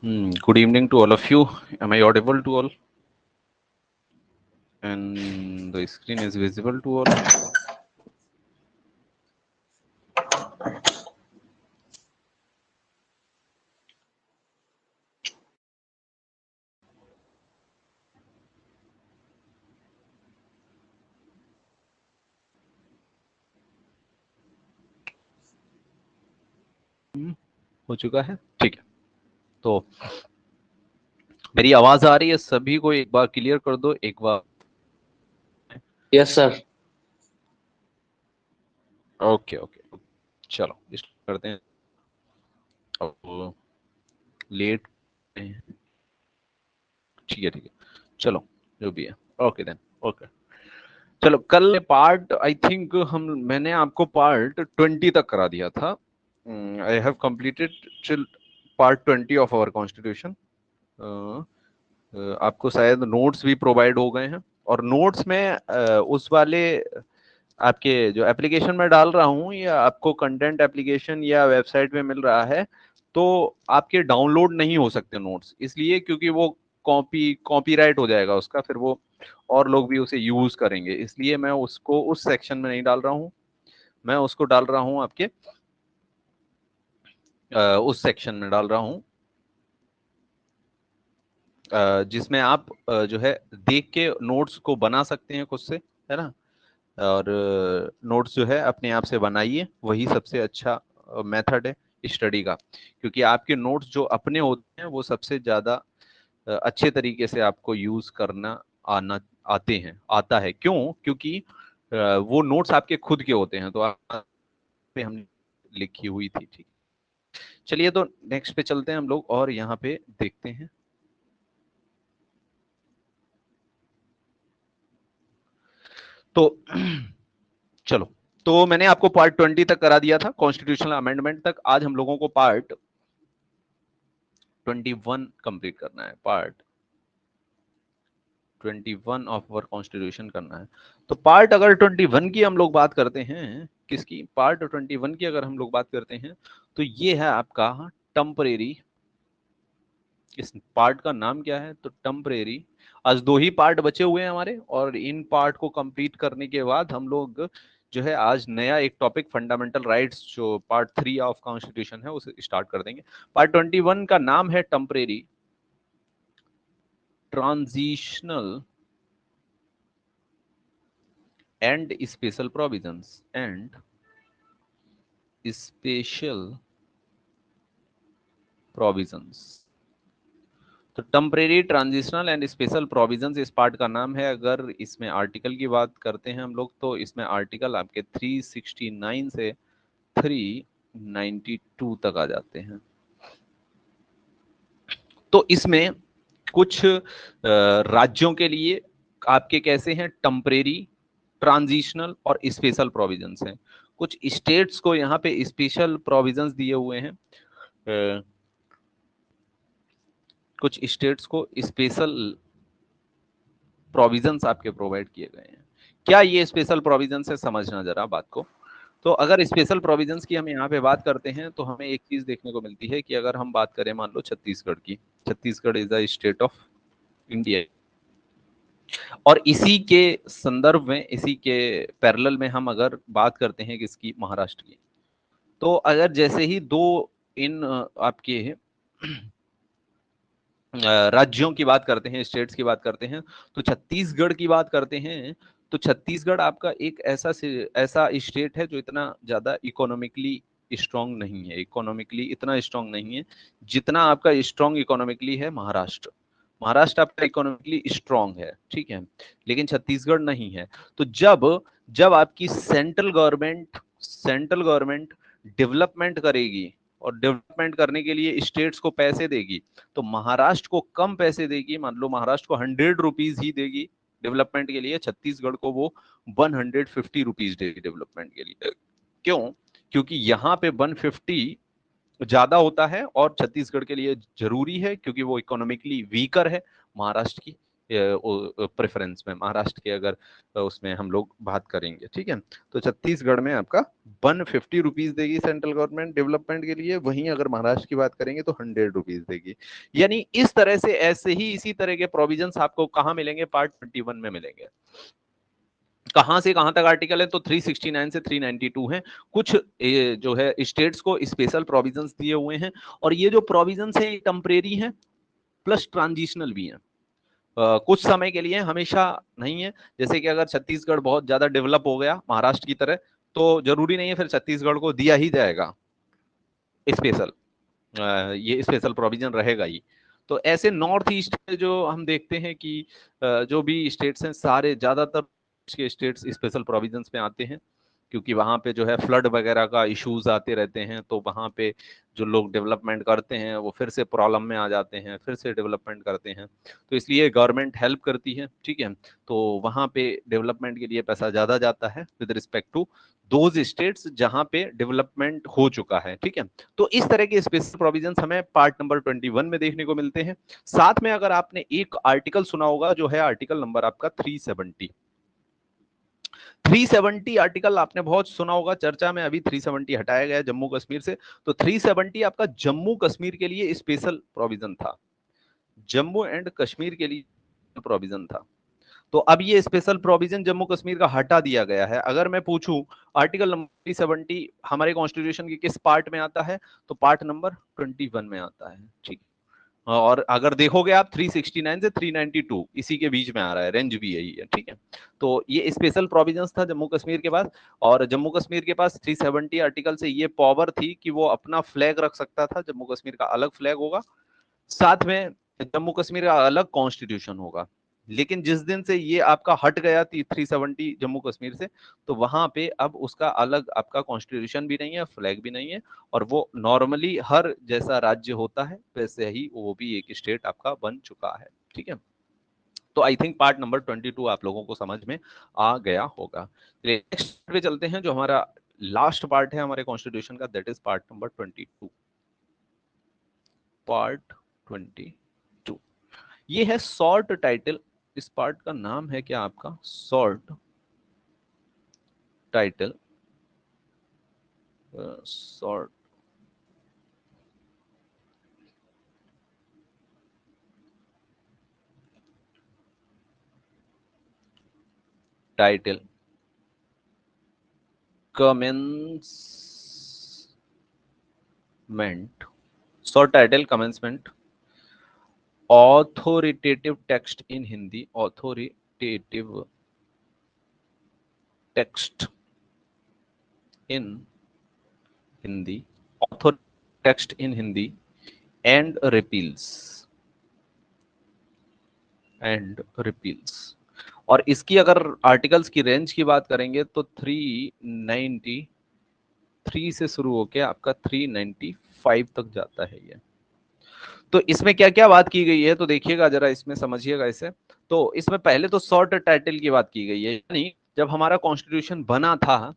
Good evening to all of you. Am I audible to all? And the screen is visible to all. हो चुका है, ठीक है। तो मेरी आवाज आ रही है सभी को? एक बार क्लियर कर दो एक बार। Yes sir. ओके ओके, चलो स्टार्ट करते हैं। अब लेट, ठीक है ठीक है, चलो जो भी है। Okay then, okay. चलो, कल पार्ट आई थिंक मैंने आपको पार्ट 20 तक करा दिया था। I have completed till part 20 of our constitution. आपको शायद नोट्स भी प्रोवाइड हो गए हैं, और नोट्स में उस वाले आपके जो एप्लीकेशन में डाल रहा हूँ, या आपको कंटेंट एप्लीकेशन या वेबसाइट में मिल रहा है, तो आपके डाउनलोड नहीं हो सकते नोट्स, इसलिए क्योंकि वो कॉपीराइट हो जाएगा उसका, फिर वो और लोग भी उसे यूज करेंगे, इसलिए मैं उसको उस सेक्शन में नहीं डाल रहा हूँ। मैं उसको डाल रहा हूँ आपके उस सेक्शन में डाल रहा हूँ जिसमें आप जो है देख के नोट्स को बना सकते हैं खुद से, है ना। और नोट्स जो है अपने आप से बनाइए, वही सबसे अच्छा मेथड है स्टडी का, क्योंकि आपके नोट्स जो अपने होते हैं वो सबसे ज्यादा अच्छे तरीके से आपको यूज करना आना आते हैं आता है। क्यों? क्योंकि वो नोट्स आपके खुद के होते हैं, तो पे हम लिखी हुई थी, ठीक। चलिए, तो नेक्स्ट पे चलते हैं हम लोग और यहाँ पे देखते हैं। तो चलो, तो मैंने आपको पार्ट 20 तक करा दिया था, कॉन्स्टिट्यूशनल अमेंडमेंट तक। आज हम लोगों को पार्ट 21 कंप्लीट करना है, पार्ट 21 ऑफ अवर कॉन्स्टिट्यूशन करना है। तो पार्ट अगर 21 की हम लोग बात करते हैं, किसकी? पार्ट 21 की अगर हम लोग बात करते हैं, तो ये है आपका टेम्परेरी। इस पार्ट का नाम क्या है? तो टेम्परेरी। आज दो ही पार्ट बचे हुए हैं हमारे, और इन पार्ट को कंप्लीट करने के बाद हम लोग जो है आज नया एक टॉपिक फंडामेंटल राइट्स, जो पार्ट 3 ऑफ कॉन्स्टिट्यूशन है, उसे स्टार्ट कर देंगे। पार्ट 21 का नाम है temporary transitional and special provisions, and special provisions. तो temporary, transitional and special provisions इस पार्ट का नाम है। अगर इसमें आर्टिकल की बात करते हैं हम लोग, तो इसमें आर्टिकल आपके 369 से 392 तक आ जाते हैं। तो इसमें कुछ राज्यों के लिए आपके कैसे हैं? टेम्परेरी, ट्रांजिशनल और स्पेशल प्रोविजंस हैं। कुछ स्टेट्स को यहाँ पे स्पेशल प्रोविजंस दिए हुए हैं, कुछ स्टेट्स को स्पेशल प्रोविजंस आपके प्रोवाइड किए गए हैं। क्या ये स्पेशल प्रोविजंस है? समझना जरा बात को। तो अगर स्पेशल प्रोविजंस की हम यहाँ पे बात करते हैं, तो हमें एक चीज देखने को मिलती है कि अगर हम बात करें मान लो छत्तीसगढ़ की, Chhattisgarh is the state of India, और इसी के संदर्भ में, इसी के पैरेलल में हम अगर बात करते हैं किसकी? महाराष्ट्र की। तो अगर जैसे ही दो इन आपके राज्यों की बात करते हैं, स्टेट्स की बात करते हैं, तो छत्तीसगढ़ की बात करते हैं, तो छत्तीसगढ़ आपका एक ऐसा स्टेट है जो इतना ज्यादा इकोनॉमिकली स्ट्रांग नहीं है, इकोनॉमिकली इतना स्ट्रांग नहीं है जितना आपका स्ट्रांग इकोनॉमिकली है महाराष्ट्र। महाराष्ट्र आपका इकोनॉमिकली स्ट्रांग है, ठीक है, लेकिन छत्तीसगढ़ नहीं है। तो जब जब आपकी सेंट्रल गवर्नमेंट डेवलपमेंट करेगी, और डेवलपमेंट करने के लिए स्टेट्स को पैसे देगी, तो महाराष्ट्र को कम पैसे देगी। मान लो महाराष्ट्र को 100 रुपीज ही देगी डेवलपमेंट के लिए, छत्तीसगढ़ को वो 150 रुपीज देगी डेवलपमेंट के लिए। क्यों? क्योंकि यहाँ पे 150 ज्यादा होता है, और छत्तीसगढ़ के लिए जरूरी है, क्योंकि वो इकोनॉमिकली वीकर है महाराष्ट्र की प्रेफरेंस में, महाराष्ट्र के अगर उसमें हम लोग बात करेंगे, ठीक है। तो छत्तीसगढ़ में आपका 150 रुपीज देगी सेंट्रल गवर्नमेंट डेवलपमेंट के लिए, वहीं अगर महाराष्ट्र की बात करेंगे तो 100 रुपीज देगी। यानी इस तरह से ऐसे ही इसी तरह के प्रोविजंस आपको कहाँ मिलेंगे, पार्ट 21 में मिलेंगे। कहां से कहां तक आर्टिकल है, तो 369 से 392 है। कुछ जो है स्टेट्स को स्पेशल प्रोविजंस दिए हुए हैं, और ये जो प्रोविजंस है टेम्परेरी है प्लस ट्रांजिशनल भी है। कुछ समय के लिए, हमेशा नहीं है। जैसे कि अगर छत्तीसगढ़ बहुत ज्यादा डेवलप हो गया महाराष्ट्र की तरह, तो जरूरी नहीं है फिर छत्तीसगढ़ को दिया ही जाएगा स्पेशल, ये स्पेशल प्रोविजन रहेगा ही। तो ऐसे नॉर्थ ईस्ट में जो हम देखते हैं कि जो भी स्टेट्स हैं, सारे ज्यादातर के स्टेट्स स्पेशल प्रोविजंस में आते हैं, क्योंकि वहां पे जो है फ्लड वगैरह का इश्यूज आते रहते हैं, तो वहां पे जो लोग डेवलपमेंट करते हैं वो फिर से प्रॉब्लम में आ जाते हैं, फिर से डेवलपमेंट करते हैं। तो इसलिए गवर्नमेंट हेल्प करती है, ठीक है। तो वहां पे डेवलपमेंट के लिए पैसा ज्यादा जाता है with respect to those states जहां पे डेवलपमेंट हो चुका है, ठीक है। तो इस तरह के स्पेशल प्रोविजंस हमें पार्ट नंबर 21 में देखने को मिलते हैं। साथ में अगर आपने एक आर्टिकल सुना होगा, जो है आर्टिकल नंबर आपका 370 आर्टिकल आपने बहुत सुना होगा चर्चा में। अभी 370 हटाया गया जम्मू कश्मीर से, तो 370 आपका जम्मू कश्मीर के लिए स्पेशल प्रोविजन था, जम्मू एंड कश्मीर के लिए प्रोविजन था। तो अब ये स्पेशल प्रोविजन जम्मू कश्मीर का हटा दिया गया है। अगर मैं पूछूं आर्टिकल नंबर 370 हमारे कॉन्स्टिट्यूशन के किस पार्ट में आता है, तो पार्ट नंबर 21 में आता है, ठीक। और अगर देखोगे आप 369 से 392 इसी के बीच में आ रहा है, रेंज भी यही है, ठीक है। तो ये स्पेशल प्रोविजंस था जम्मू कश्मीर के पास, और जम्मू कश्मीर के पास 370 आर्टिकल से ये पावर थी कि वो अपना फ्लैग रख सकता था, जम्मू कश्मीर का अलग फ्लैग होगा, साथ में जम्मू कश्मीर का अलग कॉन्स्टिट्यूशन होगा। लेकिन जिस दिन से ये आपका हट गया थी 370 जम्मू कश्मीर से, तो वहां पे अब उसका अलग आपका कॉन्स्टिट्यूशन भी नहीं है, फ्लैग भी नहीं है, और वो नॉर्मली हर जैसा राज्य होता है वैसे ही वो भी एक स्टेट आपका बन चुका है, ठीक है। तो आई थिंक पार्ट नंबर 22 आप लोगों को समझ में आ गया होगा। नेक्स्ट पे चलते हैं, जो हमारा लास्ट पार्ट है हमारे कॉन्स्टिट्यूशन का, that is part number 22। Part 22 ये है शॉर्ट टाइटल। इस पार्ट का नाम है क्या आपका, short title. Short title commencement, short title commencement authoritative text in Hindi, authoritative text in Hindi, author text in Hindi and repeals. और इसकी अगर आर्टिकल्स की रेंज की बात करेंगे तो 393 से शुरू होकर आपका 395 तक जाता है ये। तो इसमें क्या क्या बात की गई है, तो देखिएगा जरा, इसमें समझिएगा इसे। तो इसमें पहले तो शॉर्ट टाइटल की बात की गई है, यानी जब हमारा कॉन्स्टिट्यूशन बना था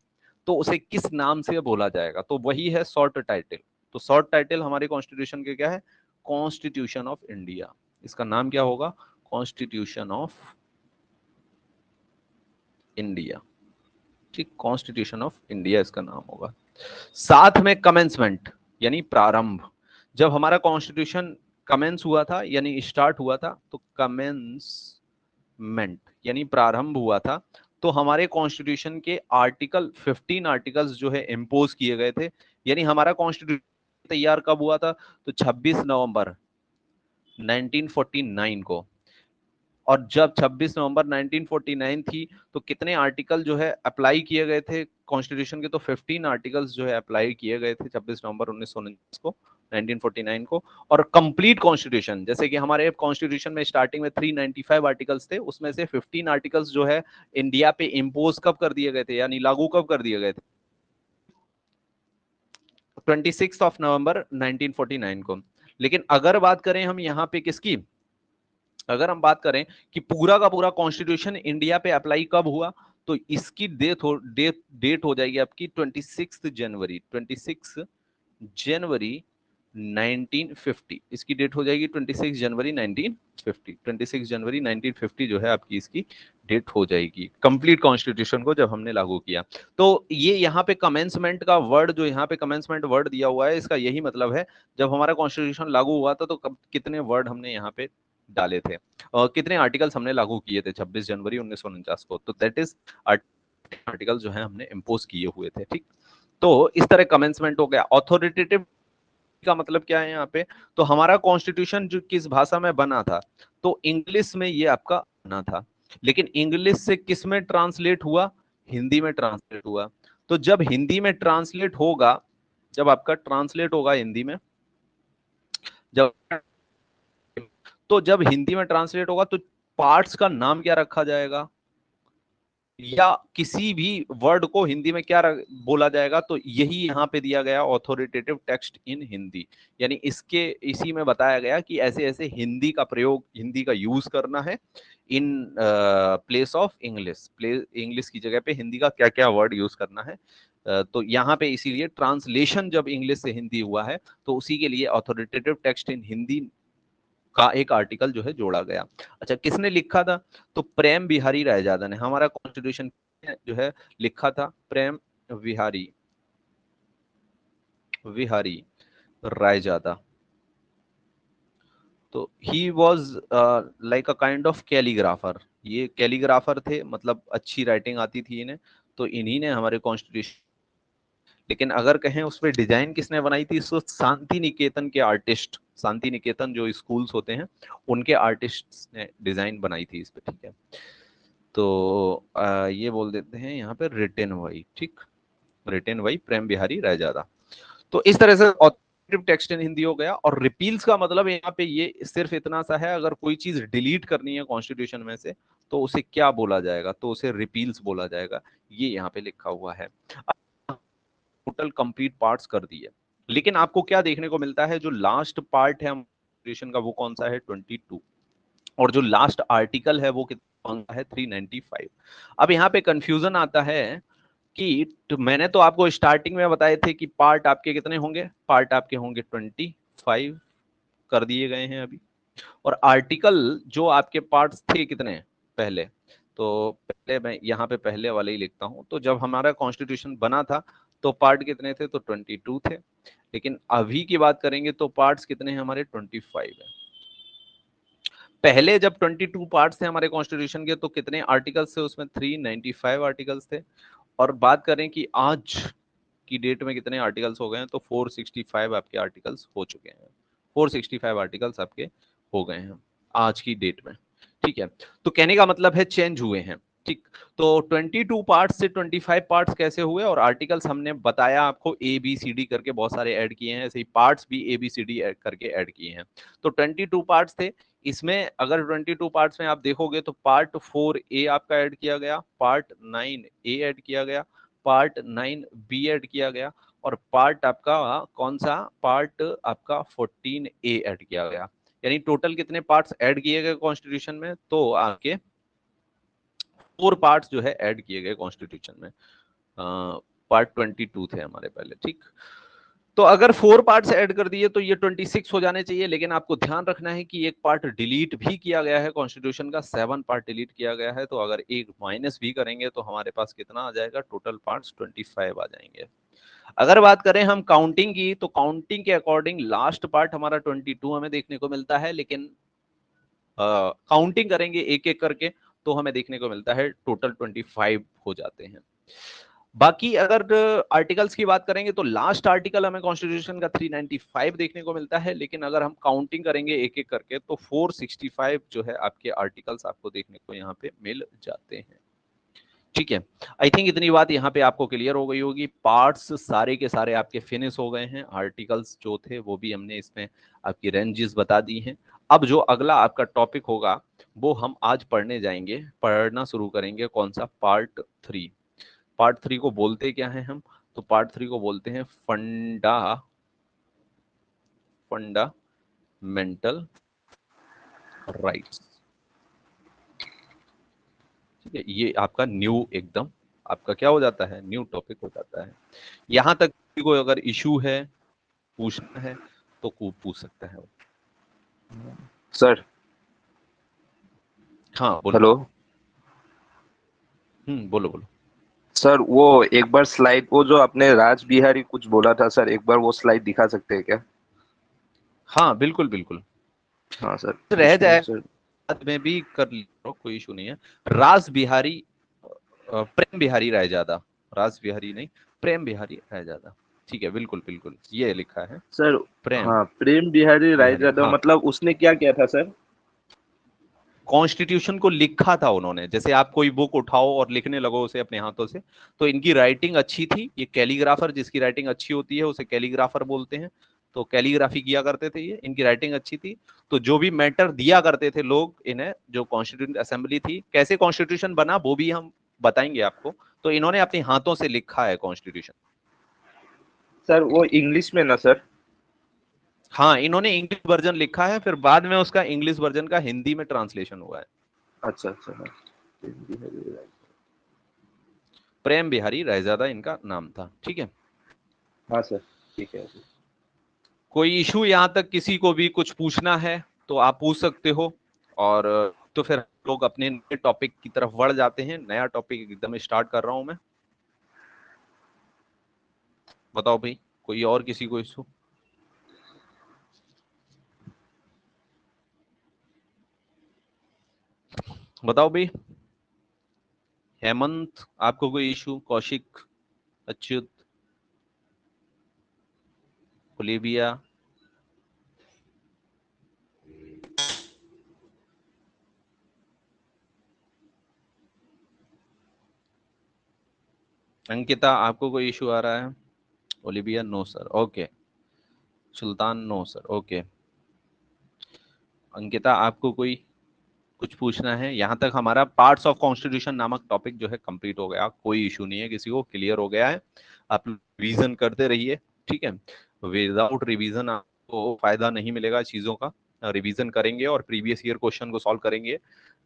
तो उसे किस नाम से बोला जाएगा, तो वही है शॉर्ट टाइटल। तो शॉर्ट टाइटल हमारे कॉन्स्टिट्यूशन के क्या है, कॉन्स्टिट्यूशन ऑफ इंडिया। इसका नाम क्या होगा, कॉन्स्टिट्यूशन ऑफ इंडिया, ठीक, कॉन्स्टिट्यूशन ऑफ इंडिया इसका नाम होगा। साथ में कमेंसमेंट यानी प्रारंभ। जब हमारा कॉन्स्टिट्यूशन कमेंस हुआ था यानी स्टार्ट हुआ था, तो कमेंसमेंट यानी प्रारंभ हुआ था, तो हमारे कॉन्स्टिट्यूशन के आर्टिकल 15 आर्टिकल्स जो है इम्पोज किए गए थे। यानी हमारा कॉन्स्टिट्यूशन तैयार कब हुआ था, तो 26 नवंबर 1949 को। और जब 26 नवंबर 1949 थी, तो कितने आर्टिकल जो है अप्लाई किए गए थे कॉन्स्टिट्यूशन के, तो 15 आर्टिकल्स जो है अप्लाई किए गए थे 26 नवंबर 1949 को, 1949 को। और कंप्लीट कॉन्स्टिट्यूशन, जैसे कि हमारे कॉन्स्टिट्यूशन में स्टार्टिंग में 395 आर्टिकल्स थे, उसमें से 15 आर्टिकल्स जो है इंडिया पे इम्पोज कब कर दिए गए थे, यानी लागू कब कर दिए गए थे, 26 ऑफ नवंबर 1949 को। लेकिन अगर बात करें हम यहाँ पे किसकी, अगर हम बात करें कि पूरा का पूरा कॉन्स्टिट्यूशन इंडिया पे अप्लाई कब हुआ, तो इसकी डेट हो जाएगी आपकी 26 जनवरी 26 जनवरी 1950, इसकी डेट हो जाएगी 26 जनवरी 1950। 26 जनवरी 1950 जो है आपकी इसकी डेट हो जाएगी कंप्लीट कॉन्स्टिट्यूशन को जब हमने लागू किया। तो ये यहाँ पे कमेंसमेंट का वर्ड, जो यहाँ पे कमेंसमेंट वर्ड दिया हुआ है, इसका यही मतलब है जब हमारा कॉन्स्टिट्यूशन लागू हुआ था तो कितने वर्ड हमने यहाँ पे डाले थे और कितने आर्टिकल्स हमने लागू किए थे 26 जनवरी 1949 को। तो दैट इज आर्टिकल जो है हमने इम्पोज किए हुए थे। ठीक, तो इस तरह कमेंसमेंट हो गया। ऑथोरिटेटिव का मतलब क्या है यहाँ पे, तो हमारा कॉन्स्टिट्यूशन जो किस भाषा में बना था, तो इंग्लिश में ये आपका बना था, लेकिन इंग्लिश से किस में ट्रांसलेट हुआ, हिंदी में ट्रांसलेट हुआ। तो जब हिंदी में ट्रांसलेट होगा, जब आपका ट्रांसलेट होगा हिंदी में, जब तो जब हिंदी में ट्रांसलेट होगा तो पार्ट्स का नाम क्या रखा जाएगा, या किसी भी वर्ड को हिंदी में क्या बोला जाएगा, तो यही यहाँ पे दिया गया ऑथोरिटेटिव टेक्स्ट इन हिंदी। यानी इसके इसी में बताया गया कि ऐसे ऐसे हिंदी का प्रयोग, हिंदी का यूज करना है in place of English, English की जगह पे हिंदी का क्या क्या वर्ड यूज करना है। तो यहाँ पे इसीलिए ट्रांसलेशन जब इंग्लिश से हिंदी हुआ है तो उसी के लिए ऑथोरिटेटिव टेक्स्ट इन हिंदी का एक आर्टिकल जो है जोड़ा गया। अच्छा, किसने लिखा था, तो प्रेम बिहारी रायजादा ने हमारा कॉन्स्टिट्यूशन जो है लिखा था, प्रेम बिहारी विहारी रायजादा। तो he was like a kind of calligrapher, ये कैलीग्राफर थे, मतलब अच्छी राइटिंग आती थी इन्हें, तो इन्हीं ने हमारे कॉन्स्टिट्यूशन, लेकिन अगर कहें उस पर डिजाइन किसने बनाई थी, इसको शांति निकेतन के आर्टिस्ट, शांति निकेतन जो स्कूल्स होते हैं उनके आर्टिस्ट ने डिजाइन बनाई थी इस पे। ठीक है, तो ये बोल देते हैं यहाँ पे रिटेन वाई। ठीक, रिटेन वाई प्रेम बिहारी रायजादा। तो इस तरह से ऑथोरिटेटिव टेक्स्ट इन हिंदी हो गया। और रिपील्स का मतलब यहाँ पे ये सिर्फ इतना सा है, अगर कोई चीज डिलीट करनी है कॉन्स्टिट्यूशन में से तो उसे क्या बोला जाएगा, तो उसे रिपील्स बोला जाएगा, ये यहाँ पे लिखा हुआ है। टोटल कंप्लीट पार्ट्स कर दिए, लेकिन आपको क्या देखने को मिलता है, जो लास्ट पार्ट है कॉन्स्टिट्यूशन का वो कौन सा है, 22, और जो लास्ट आर्टिकल है वो कौन सा है, 395। अब यहाँ पे कंफ्यूजन आता है कि तो मैंने तो आपको स्टार्टिंग में बताए थे कि पार्ट आपके कितने होंगे, पार्ट आपके होंगे 25 कर दिए गए हैं अभी, और आर्टिकल जो आपके पार्ट्स थे कितने पहले, तो पहले मैं यहाँ पे पहले वाले ही लिखता हूँ। तो जब हमारा कॉन्स्टिट्यूशन बना था तो पार्ट कितने थे, तो 22 थे, लेकिन अभी की बात करेंगे तो पार्ट्स कितने हैं हमारे, 25 है। पहले जब 22 पार्ट्स थे हमारे कॉन्स्टिट्यूशन के तो कितने आर्टिकल्स थे उसमें, 395 आर्टिकल्स थे। और बात करें कि आज की डेट में कितने आर्टिकल्स हो गए हैं, तो 465 आपके आर्टिकल्स हो चुके हैं, 465 आर्टिकल्स आपके हो गए हैं आज की डेट में। ठीक है, तो कहने का मतलब है चेंज हुए हैं। ठीक, तो 22 पार्ट्स से 25 पार्ट्स कैसे हुए, और आर्टिकल्स हमने बताया आपको ए बी सी डी करके बहुत सारे ऐड किए हैं, ऐसे ही पार्ट्स भी ए बी सी डी करके ऐड किए हैं। तो 22 पार्ट्स थे, इसमें अगर 22 पार्ट्स में आप देखोगे तो पार्ट 4 ए आपका ऐड किया गया, पार्ट 9 ए ऐड किया गया, पार्ट 9 बी ऐड किया गया, और पार्ट आपका कौन सा, पार्ट आपका 14 ए ऐड किया गया। यानी टोटल कितने पार्ट्स ऐड किए गए कॉन्स्टिट्यूशन में, तो आपके 4 पार्ट्स जो है ऐड किए गए कॉन्स्टिट्यूशन में। पार्ट 22 थे हमारे पहले। ठीक, तो अगर 4 पार्ट्स ऐड कर दिए तो ये 26 हो जाने चाहिए, लेकिन आपको ध्यान रखना है कि एक पार्ट डिलीट भी किया गया है कॉन्स्टिट्यूशन का, 7 पार्ट डिलीट किया गया है, तो अगर एक माइनस भी करेंगे तो हमारे पास कितना आ जाएगा, टोटल पार्ट्स 25 आ जाएंगे। अगर बात करें हम काउंटिंग की, तो काउंटिंग के अकॉर्डिंग लास्ट पार्ट हमारा 22 हमें देखने को मिलता है, लेकिन काउंटिंग करेंगे एक एक करके तो हमें देखने को मिलता है टोटल 25 हो जाते हैं। बाकी अगर आर्टिकल्स की बात करेंगे तो लास्ट आर्टिकल हमें कॉन्स्टिट्यूशन का 395 देखने को मिलता है, लेकिन अगर हम काउंटिंग करेंगे एक एक करके तो 465 जो है आपके आर्टिकल्स आपको देखने को यहाँ पे मिल जाते हैं। ठीक है, आई थिंक इतनी बात यहाँ पे आपको क्लियर हो गई होगी। पार्ट्स सारे के सारे आपके फिनिश हो गए हैं, आर्टिकल्स जो थे वो भी हमने इसमें आपकी रेंजेस बता दी हैं। अब जो अगला आपका टॉपिक होगा वो हम आज पढ़ने जाएंगे, पढ़ना शुरू करेंगे, कौन सा, पार्ट 3। पार्ट 3 को बोलते क्या है हम, तो पार्ट 3 को बोलते हैं फंडामेंटल राइट्स। ठीक है, ये आपका न्यू एकदम आपका क्या हो जाता है, न्यू टॉपिक हो जाता है। यहां तक कोई अगर इशू है, पूछना है तो पूछ सकता है वो। सर। हाँ बोलो। हेलो। बोलो बोलो। सर वो एक बार स्लाइड, वो जो आपने राज बिहारी कुछ बोला था सर, एक बार वो स्लाइड दिखा सकते हैं क्या? हाँ बिल्कुल बिल्कुल, हाँ सर। रह उसमें जाए सर। बाद में भी कर लो, कोई इशू नहीं है। रास बिहारी प्रेम बिहारी रायजादा, रास बिहारी नहीं, प्रेम बिहारी रायजादा। ठीक है, बिल्कुल बिल्कुल ये लिखा है। सर। प्रेम हाँ, प्रेम बिहारी राय बिहारी, यादव, हाँ। मतलब उसने क्या किया था सर? कॉन्स्टिट्यूशन को लिखा था उन्होंने, जैसे आप कोई बुक उठाओ और लिखने लगो उसे अपने हाथों से, तो इनकी राइटिंग अच्छी थी। ये कैलीग्राफर, जिसकी राइटिंग अच्छी होती है उसे कैलीग्राफर बोलते हैं। तो कैलीग्राफी किया करते थे ये, इनकी राइटिंग अच्छी थी। तो जो भी मैटर दिया करते थे लोग इन्हें, जो कॉन्स्टिट्यूशन असेंबली थी, कैसे कॉन्स्टिट्यूशन बना वो भी हम बताएंगे आपको। तो इन्होंने अपने हाथों से लिखा है कॉन्स्टिट्यूशन। सर वो इंग्लिश में ना सर? हाँ, इन्होंने इंग्लिश वर्जन लिखा है, फिर बाद में उसका इंग्लिश वर्जन का हिंदी में ट्रांसलेशन हुआ है। अच्छा अच्छा, हाँ। प्रेम बिहारी राय। प्रेम बिहारी रायजादा इनका नाम था, ठीक है। हाँ सर। ठीक है। कोई इशू यहां तक किसी को भी कुछ पूछना है तो आप पूछ सकते हो। और तो फिर लोग अपने नए टॉपिक की तरफ बढ़ जाते हैं। नया टॉपिक एकदम स्टार्ट कर रहा हूं मैं। बताओ भाई, कोई और किसी को इशू? बताओ भाई। हेमंत, आपको कोई इशू? कौशिक, अच्युत, ओलिविया, अंकिता, आपको कोई इशू आ रहा है? Olivia, no sir, okay. Sultan, no sir, okay. Ankita, आपको कोई कुछ पूछना है? यहाँ तक हमारा पार्ट्स ऑफ कॉन्स्टिट्यूशन नामक टॉपिक जो है कंप्लीट हो गया। कोई इशू नहीं है, किसी को क्लियर हो गया है? आप रिवीजन करते रहिए, ठीक है। विदाउट रिवीजन आपको फायदा नहीं मिलेगा चीजों का। रिवीजन करेंगे और प्रीवियस ईयर क्वेश्चन को सॉल्व करेंगे,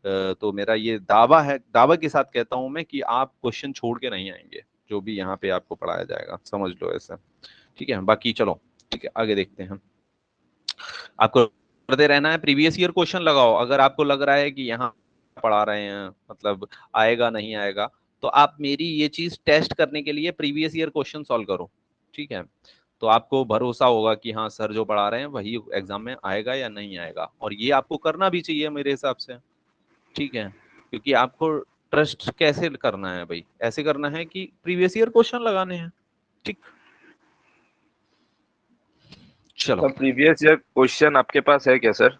तो मेरा ये दावा है, दावा के साथ कहता हूं मैं कि आप क्वेश्चन छोड़ के नहीं आएंगे। जो भी यहाँ पे आपको पढ़ाया जाएगा, समझ लो ऐसा, ठीक है। बाकी चलो, ठीक है, आगे देखते हैं। आपको करते रहना है, प्रीवियस ईयर क्वेश्चन लगाओ। अगर आपको लग रहा है कि यहाँ पढ़ा रहे हैं मतलब आएगा नहीं आएगा, तो आप मेरी ये चीज टेस्ट करने के लिए प्रीवियस ईयर क्वेश्चन सॉल्व करो, ठीक है। तो आपको भरोसा होगा कि हाँ सर जो पढ़ा रहे हैं वही एग्जाम में आएगा या नहीं आएगा। और ये आपको करना भी चाहिए मेरे हिसाब से, ठीक है। क्योंकि आपको ट्रस्ट कैसे करना है भाई? ऐसे करना है कि प्रीवियस ईयर क्वेश्चन लगाने हैं, ठीक। चलो। सर प्रीवियस ईयर क्वेश्चन आपके पास है क्या सर?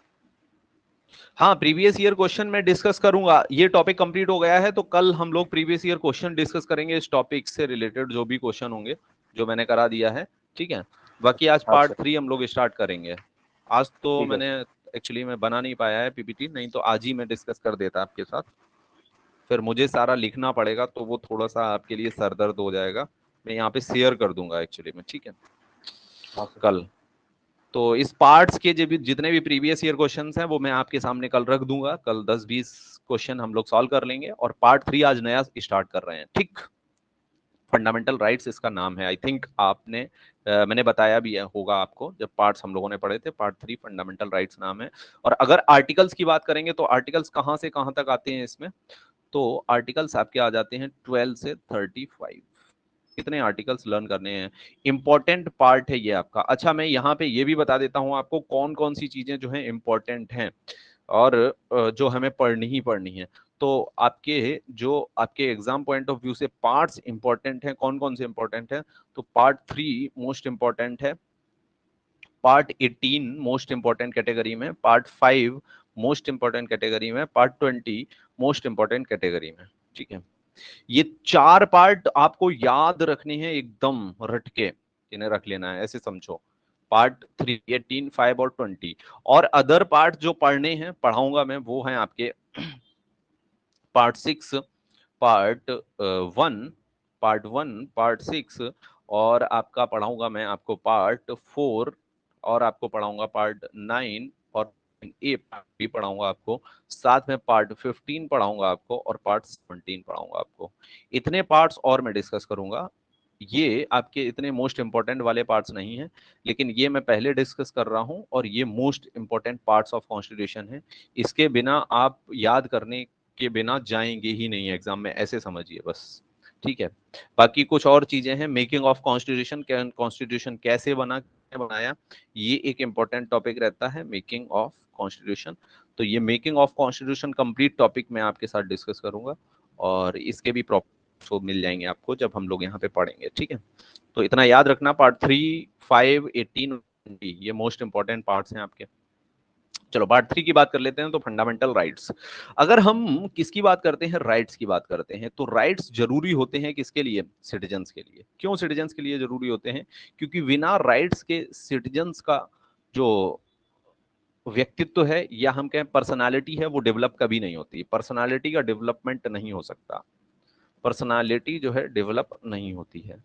हाँ, प्रीवियस ईयर क्वेश्चन मैं डिस्कस करूंगा। ये टॉपिक कंप्लीट हो गया है तो कल हम लोग प्रीवियस ईयर क्वेश्चन डिस्कस करेंगे, इस टॉपिक से रिलेटेड जो भी क्वेश्चन होंगे, जो मैंने करा दिया है, ठीक है। बाकी आज हाँ पार्ट सर। 3 हम लोग स्टार्ट करेंगे। आज तो ठीक है मैंने सर। एक्चुअली मैं बना नहीं पाया है पीपीटी, नहीं तो आज ही मैं डिस्कस कर देता आपके साथ। फिर मुझे सारा लिखना पड़ेगा तो वो थोड़ा सा आपके लिए सरदर्द हो जाएगा। मैं यहाँ पे शेयर कर दूंगा एक्चुअली में, ठीक है, हाँ सर। कल। तो इस पार्ट्स के जितने भी प्रीवियस ईयर क्वेश्चंस हैं वो मैं आपके सामने कल रख दूंगा। कल 10-20 क्वेश्चन हम लोग सॉल्व कर लेंगे और पार्ट 3 आज नया स्टार्ट कर रहे हैं, ठीक। फंडामेंटल राइट्स इसका नाम है। आई थिंक आपने मैंने बताया भी है, होगा आपको, जब पार्ट्स हम लोगों ने पढ़े थे। पार्ट 3 फंडामेंटल राइट्स नाम है। और अगर आर्टिकल्स की बात करेंगे तो आर्टिकल्स कहाँ से कहाँ तक आते हैं इसमें? तो आर्टिकल्स आपके आ जाते हैं 12 से 35। कितने आर्टिकल्स लर्न करने हैं, इंपॉर्टेंट पार्ट है ये आपका। अच्छा, मैं यहाँ पे ये भी बता देता हूँ आपको कौन कौन सी चीजें जो है इंपॉर्टेंट हैं और जो हमें पढ़नी ही पढ़नी है। तो आपके एग्जाम पॉइंट ऑफ व्यू से पार्ट्स इंपॉर्टेंट हैं, कौन कौन से इंपॉर्टेंट हैं? तो पार्ट 3 मोस्ट इंपॉर्टेंट है, पार्ट 18 मोस्ट इंपॉर्टेंट कैटेगरी में, पार्ट 5 मोस्ट इंपॉर्टेंट कैटेगरी में, पार्ट 20 मोस्ट इंपॉर्टेंट कैटेगरी में, ठीक है। ये 4 पार्ट आपको याद रखने हैं, एकदम रट के इन्हें रख लेना है, ऐसे समझो। पार्ट 3, 18, 5 और 20। और अदर पार्ट जो पढ़ने हैं, पढ़ाऊंगा मैं, वो हैं आपके पार्ट 6, पार्ट 1, पार्ट 6, और आपका पढ़ाऊंगा मैं आपको पार्ट 4, और आपको पढ़ाऊंगा पार्ट 9, और ए पार्ट भी पढ़ाऊंगा आपको, साथ में पार्ट 15 पढ़ाऊंगा आपको, और पार्ट 17 पढ़ाऊंगा आपको। इतने पार्ट्स और मैं डिस्कस करूंगा। ये आपके इतने मोस्ट इंपॉर्टेंट वाले पार्ट्स नहीं हैं, लेकिन ये मैं पहले डिस्कस कर रहा हूं और ये most important parts of constitution है। इसके बिना आप याद करने के बिना जाएंगे ही नहीं एग्जाम में, ऐसे समझिए बस। ठीक है, बाकी कुछ और चीजें हैं, मेकिंग ऑफ कॉन्स्टिट्यूशन, कॉन्स्टिट्यूशन कैसे बनाया, ये एक इंपॉर्टेंट टॉपिक रहता है, मेकिंग ऑफ कॉन्स्टिट्यूशन। तो ये making of constitution complete topic मैं आपके साथ डिस्कस करूंगा, और इसके भी प्रॉपर मिल जाएंगे आपको जब हम लोग यहाँ पे पढ़ेंगे। ठीक है, तो इतना याद रखना, पार्ट 3, 5, 18, 20 ये मोस्ट इंपॉर्टेंट पार्ट्स हैं आपके। चलो पार्ट 3 की बात कर लेते हैं। तो फंडामेंटल राइट्स, अगर हम किसकी बात करते हैं, राइट्स की बात करते हैं, तो राइट्स जरूरी होते हैं किसके लिए, सिटीजन्स के लिए। क्यों सिटीजन्स के लिए जरूरी होते हैं, क्योंकि बिना राइट्स के सिटीजन्स का जो व्यक्तित्व है या हम कहें पर्सनालिटी है, वो डेवलप कभी नहीं होती। पर्सनालिटी का डेवलपमेंट नहीं हो सकता, पर्सनालिटी जो है डेवलप नहीं होती है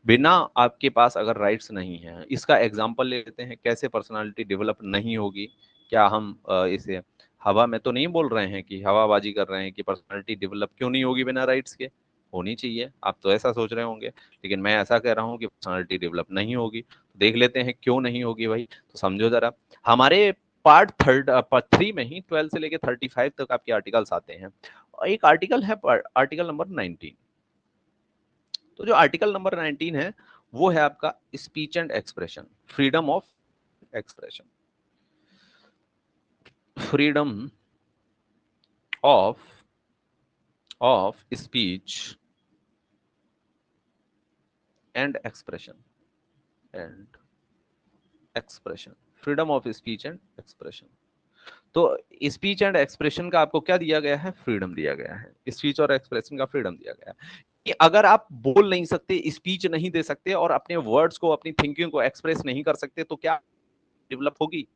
बिना आपके पास अगर राइट्स नहीं है। इसका एग्जांपल ले लेते हैं, कैसे पर्सनालिटी डेवलप नहीं होगी। क्या हम इसे हवा में तो नहीं बोल रहे हैं कि हवाबाजी कर रहे हैं कि पर्सनालिटी डेवलप क्यों नहीं होगी बिना राइट्स के, होनी चाहिए। आप तो ऐसा सोच रहे होंगे, लेकिन मैं ऐसा कह रहा हूँ कि पर्सनालिटी डेवलप नहीं होगी। तो देख लेते हैं क्यों नहीं होगी भाई, तो समझो जरा। हमारे पार्ट 3 में ही 12 से लेकर 35 तक आपके आर्टिकल्स आते हैं। एक आर्टिकल है आर्टिकल नंबर 19। तो जो आर्टिकल नंबर 19 है वो है आपका speech and expression, freedom of expression, freedom of speech and expression, and expression, freedom of speech and expression. तो स्पीच एंड एक्सप्रेशन का आपको क्या दिया गया है, फ्रीडम दिया गया है। स्पीच और एक्सप्रेशन का फ्रीडम दिया गया है कि अगर आप बोल नहीं सकते, स्पीच नहीं दे सकते और अपने वर्ड्स को, अपनी थिंकिंग को एक्सप्रेस नहीं कर सकते, तो क्या डेवलप होगी।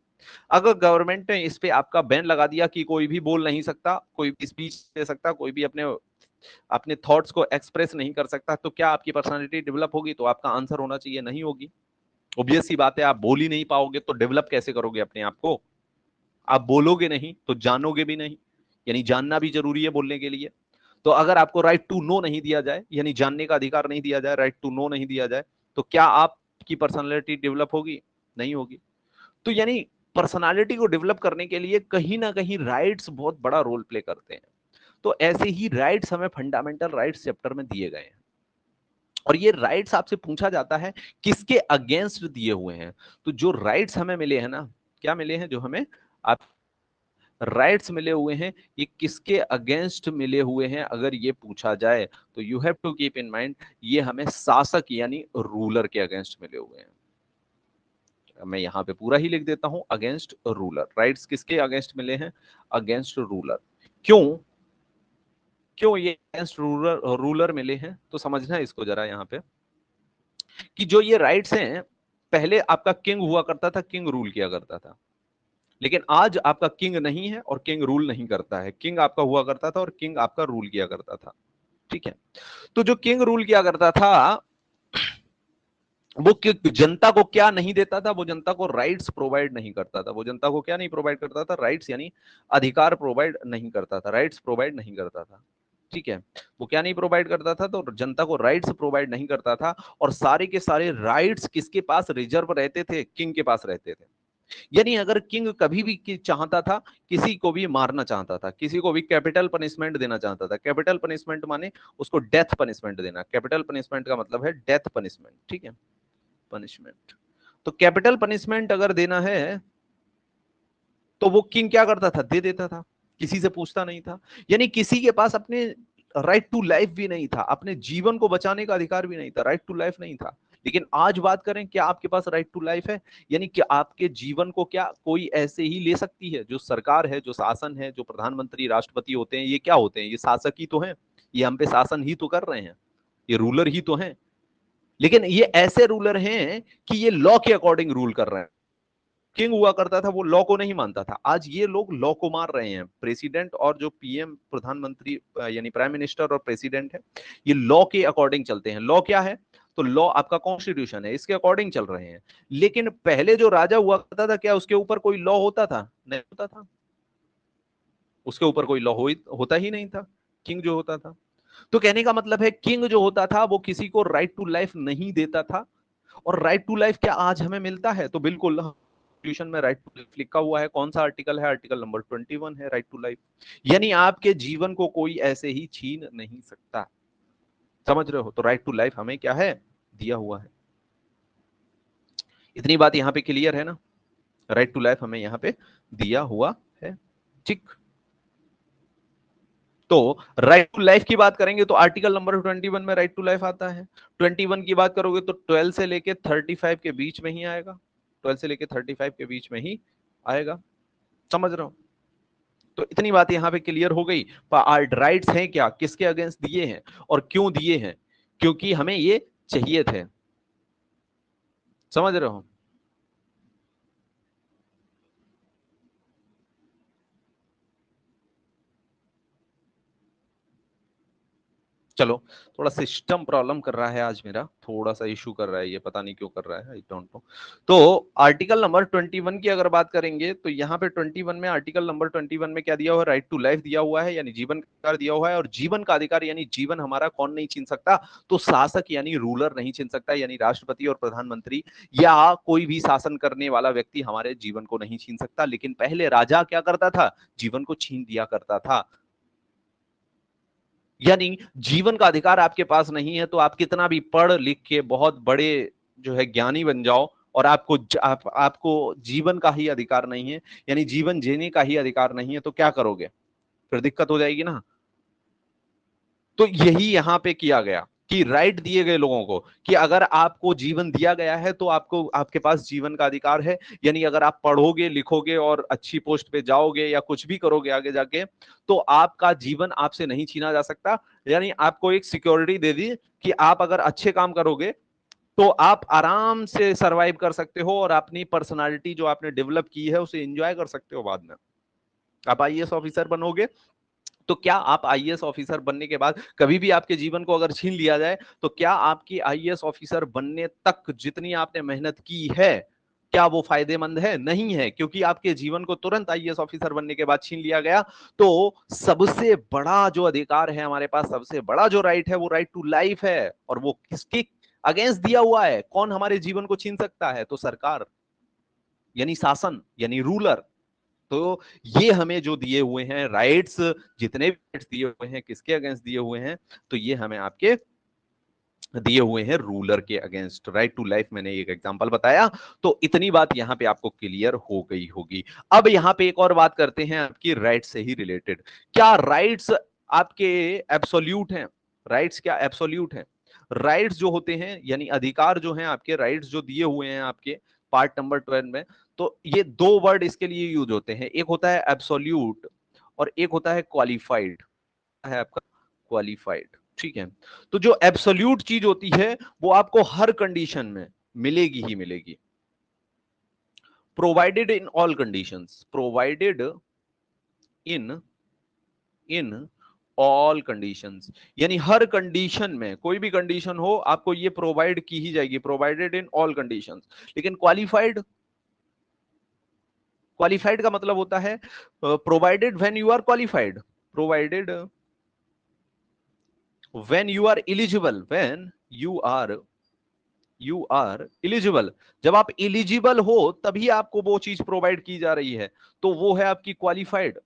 अगर गवर्नमेंट ने इस पे आपका बैन लगा दिया कि कोई भी बोल नहीं सकता, कोई भी स्पीच दे सकता, कोई भी अपने अपने थॉट्स को एक्सप्रेस नहीं कर सकता, तो क्या आपकी पर्सनालिटी डेवलप होगी। तो आपका आंसर होना चाहिए नहीं होगी। ऑब्वियस सी बात है, आप बोल ही नहीं पाओगे तो डेवलप कैसे करोगे अपने आप को। आप बोलोगे नहीं तो जानोगे भी नहीं, यानी जानना भी जरूरी है बोलने के लिए। तो अगर आपको राइट टू नो नहीं दिया जाए, यानी जानने का अधिकार नहीं दिया जाए, राइट टू नो नहीं दिया जाए, तो क्या आपकी पर्सनालिटी डेवलप होगी, नहीं होगी। तो यानी पर्सनालिटी को डेवलप करने के लिए कहीं ना कहीं राइट्स बहुत बड़ा रोल प्ले करते हैं। तो ऐसे ही राइट्स हमें फंडामेंटल राइट्स चैप्टर में दिए गए हैं, और ये राइट्स आपसे पूछा जाता है किसके अगेंस्ट दिए हुए हैं। तो जो राइट्स हमें मिले हैं ना, क्या मिले हैं, जो हमें आप राइट्स मिले हुए हैं, ये किसके अगेंस्ट मिले हुए हैं अगर ये पूछा जाए, तो you have to keep in mind ये हमें शासक यानी रूलर के अगेंस्ट मिले हुए हैं। मैं यहां पे पूरा ही लिख देता हूं, अगेंस्ट रूलर। राइट्स किसके अगेंस्ट मिले हैं, अगेंस्ट रूलर। क्यों क्यों ये अगेंस्ट रूलर मिले हैं, तो समझना इसको जरा यहाँ पे कि जो ये राइट्स हैं, पहले आपका किंग हुआ करता था, किंग रूल किया करता था। लेकिन आज आपका किंग नहीं है और किंग रूल नहीं करता है। किंग आपका हुआ करता था और किंग आपका रूल किया करता था। ठीक है, तो जो किंग रूल किया करता था वो जनता को क्या नहीं देता था, वो जनता को राइट्स प्रोवाइड नहीं करता था। वो जनता को क्या नहीं प्रोवाइड करता था, राइट्स यानी अधिकार प्रोवाइड नहीं करता था, राइट्स प्रोवाइड नहीं करता था। ठीक है, वो क्या नहीं प्रोवाइड करता था, तो जनता को राइट्स प्रोवाइड नहीं करता था। और सारे के सारे राइट्स किसके पास रिजर्व रहते थे, किंग के पास रहते थे। यानी अगर किंग कभी भी चाहता था, किसी को भी मारना चाहता था, किसी को भी कैपिटल पनिशमेंट देना चाहता था। कैपिटल पनिशमेंट माने उसको डेथ पनिशमेंट देना। कैपिटल पनिशमेंट का मतलब है डेथ पनिशमेंट। ठीक है, पनिशमेंट। तो कैपिटल पनिशमेंट अगर देना है तो वो किंग क्या करता था, दे देता था, किसी से पूछता नहीं था। यानी किसी के पास अपने राइट टू लाइफ भी नहीं था, अपने जीवन को बचाने का अधिकार भी नहीं था, राइट टू लाइफ नहीं था। लेकिन आज बात करें, क्या आपके पास राइट टू लाइफ है, यानी कि आपके जीवन को क्या कोई ऐसे ही ले सकती है। जो सरकार है, जो शासन है, जो प्रधानमंत्री राष्ट्रपति होते हैं, ये क्या होते हैं, ये शासक ही तो हैं, ये हम पे शासन ही तो कर रहे हैं, ये रूलर ही तो हैं। लेकिन ये ऐसे रूलर हैं कि ये लॉ के अकॉर्डिंग रूल कर रहे हैं। किंग हुआ करता था वो लॉ को नहीं मानता था, आज ये लोग लॉ को मार रहे हैं। प्रेसिडेंट और जो पीएम प्रधानमंत्री यानी प्राइम मिनिस्टर और प्रेसिडेंट है, ये लॉ के अकॉर्डिंग चलते हैं। लॉ क्या है, तो लॉ आपका कॉन्स्टिट्यूशन है, इसके अकॉर्डिंग चल रहे हैं। लेकिन पहले जो राजा हुआ करता था, क्या उसके ऊपर कोई लॉ होता था, नहीं होता था। उसके ऊपर कोई लॉ होता ही नहीं था, किंग जो होता था। तो कहने का मतलब है किंग जो होता था वो किसी को राइट टू लाइफ नहीं देता था, और राइट टू लाइफ क्या आज हमें मिलता है? तो बिल्कुल कॉन्स्टिट्यूशन में राइट टू लाइफ लिखा हुआ है। कौन सा आर्टिकल है? आर्टिकल नंबर 21 है, राइट टू लाइफ। यानी आपके जीवन को कोई ऐसे ही छीन नहीं सकता। समझ रहे हो? तो राइट टू लाइफ हमें क्या है? दिया हुआ है। इतनी बात यहां पे क्लियर है ना? राइट टू लाइफ हमें यहां पे दिया हुआ है। ठीक। तो राइट टू लाइफ की बात करेंगे तो आर्टिकल नंबर 21 में राइट टू लाइफ आता है। 21 की बात करोगे तो 12 से लेके 35 के बीच में ही आएगा। 12 से लेके 35 के बीच में ही आएगा। समझ रहे हो? तो इतनी बात यहां पे क्लियर हो गई। राइट्स हैं क्या, किसके अगेंस्ट दिए हैं और क्यों दिए हैं? क्योंकि हमें ये चाहिए थे। समझ रहे हो? चलो, थोड़ा सिस्टम प्रॉब्लम कर रहा है आज, मेरा थोड़ा सा इशू कर रहा है, ये पता नहीं क्यों कर रहा है, आई डोंट नो। तो आर्टिकल नंबर 21 की अगर बात करेंगे तो यहाँ पे 21 में, आर्टिकल नंबर 21 में क्या दिया हुआ है? राइट टू लाइफ दिया हुआ है, यानी जीवन का अधिकार दिया हुआ है। और जीवन का अधिकार यानी जीवन हमारा कौन नहीं छीन सकता? तो शासक यानी रूलर नहीं छीन सकता, यानी राष्ट्रपति और प्रधानमंत्री या कोई भी शासन करने वाला व्यक्ति हमारे जीवन को नहीं छीन सकता। लेकिन पहले राजा क्या करता था? जीवन को छीन दिया करता था। यानी जीवन का अधिकार आपके पास नहीं है तो आप कितना भी पढ़ लिख के बहुत बड़े जो है ज्ञानी बन जाओ, और आपको जीवन का ही अधिकार नहीं है, यानी जीवन जीने का ही अधिकार नहीं है, तो क्या करोगे? फिर दिक्कत हो जाएगी ना। तो यही यहां पे किया गया कि राइट दिए गए लोगों को कि अगर आपको जीवन दिया गया है तो आपको, आपके पास जीवन का अधिकार है। यानी अगर आप पढ़ोगे लिखोगे और अच्छी पोस्ट पे जाओगे या कुछ भी करोगे आगे जाके, तो आपका जीवन आपसे नहीं छीना जा सकता। यानी आपको एक सिक्योरिटी दे दी कि आप अगर अच्छे काम करोगे तो आप आराम से सरवाइव कर सकते हो और अपनी पर्सनालिटी जो आपने डेवलप की है उसे एंजॉय कर सकते हो बाद में। आप आईएएस ऑफिसर बनोगे तो क्या आप आईएएस ऑफिसर बनने के बाद कभी भी आपके जीवन को अगर छीन लिया जाए तो क्या आपकी आईएएस ऑफिसर बनने तक जितनी आपने मेहनत की है, क्या वो फायदेमंद है? नहीं है, क्योंकि आपके जीवन को तुरंत आईएएस ऑफिसर बनने के बाद छीन लिया गया। तो सबसे बड़ा जो अधिकार है हमारे पास, सबसे बड़ा जो राइट है वो राइट टू लाइफ है। और वो किसके अगेंस्ट दिया हुआ है? कौन हमारे जीवन को छीन सकता है? तो सरकार, यानी शासन, यानी रूलर। तो ये हमें जो दिए हुए हैं राइट्स, जितने भी राइट्स दिए हुए हैं, किसके अगेंस्ट दिए हुए हैं? तो ये हमें आपके दिए हुए हैं रूलर के अगेंस्ट। राइट टू लाइफ मैंने एक एग्जांपल बताया। तो इतनी बात यहां पे आपको क्लियर हो गई होगी। अब यहां पे एक और बात करते हैं आपकी राइट से ही रिलेटेड। क्या राइट्स आपके एब्सोल्यूट हैं? राइट्स क्या एब्सोल्यूट हैं? राइट्स जो होते हैं यानी अधिकार जो हैं आपके, राइट्स जो दिए हुए हैं आपके पार्ट नंबर 12 में, तो ये दो वर्ड इसके लिए यूज होते हैं। एक होता है एब्सोल्यूट और एक होता है क्वालिफाइड। है आपका क्वालिफाइड। ठीक है। तो जो एब्सोल्यूट चीज होती है वो आपको हर कंडीशन में मिलेगी ही मिलेगी। Provided in all conditions, provided in in all conditions, यानी हर कंडीशन में, कोई भी कंडीशन हो आपको ये प्रोवाइड की ही जाएगी, प्रोवाइडेड इन ऑल कंडीशंस। लेकिन क्वालिफाइड, क्वालिफाइड का मतलब होता है provided when you are qualified, provided when you are eligible, when you are eligible. जब आप एलिजिबल हो तभी आपको वो चीज प्रोवाइड की जा रही है, तो वो है आपकी क्वालिफाइड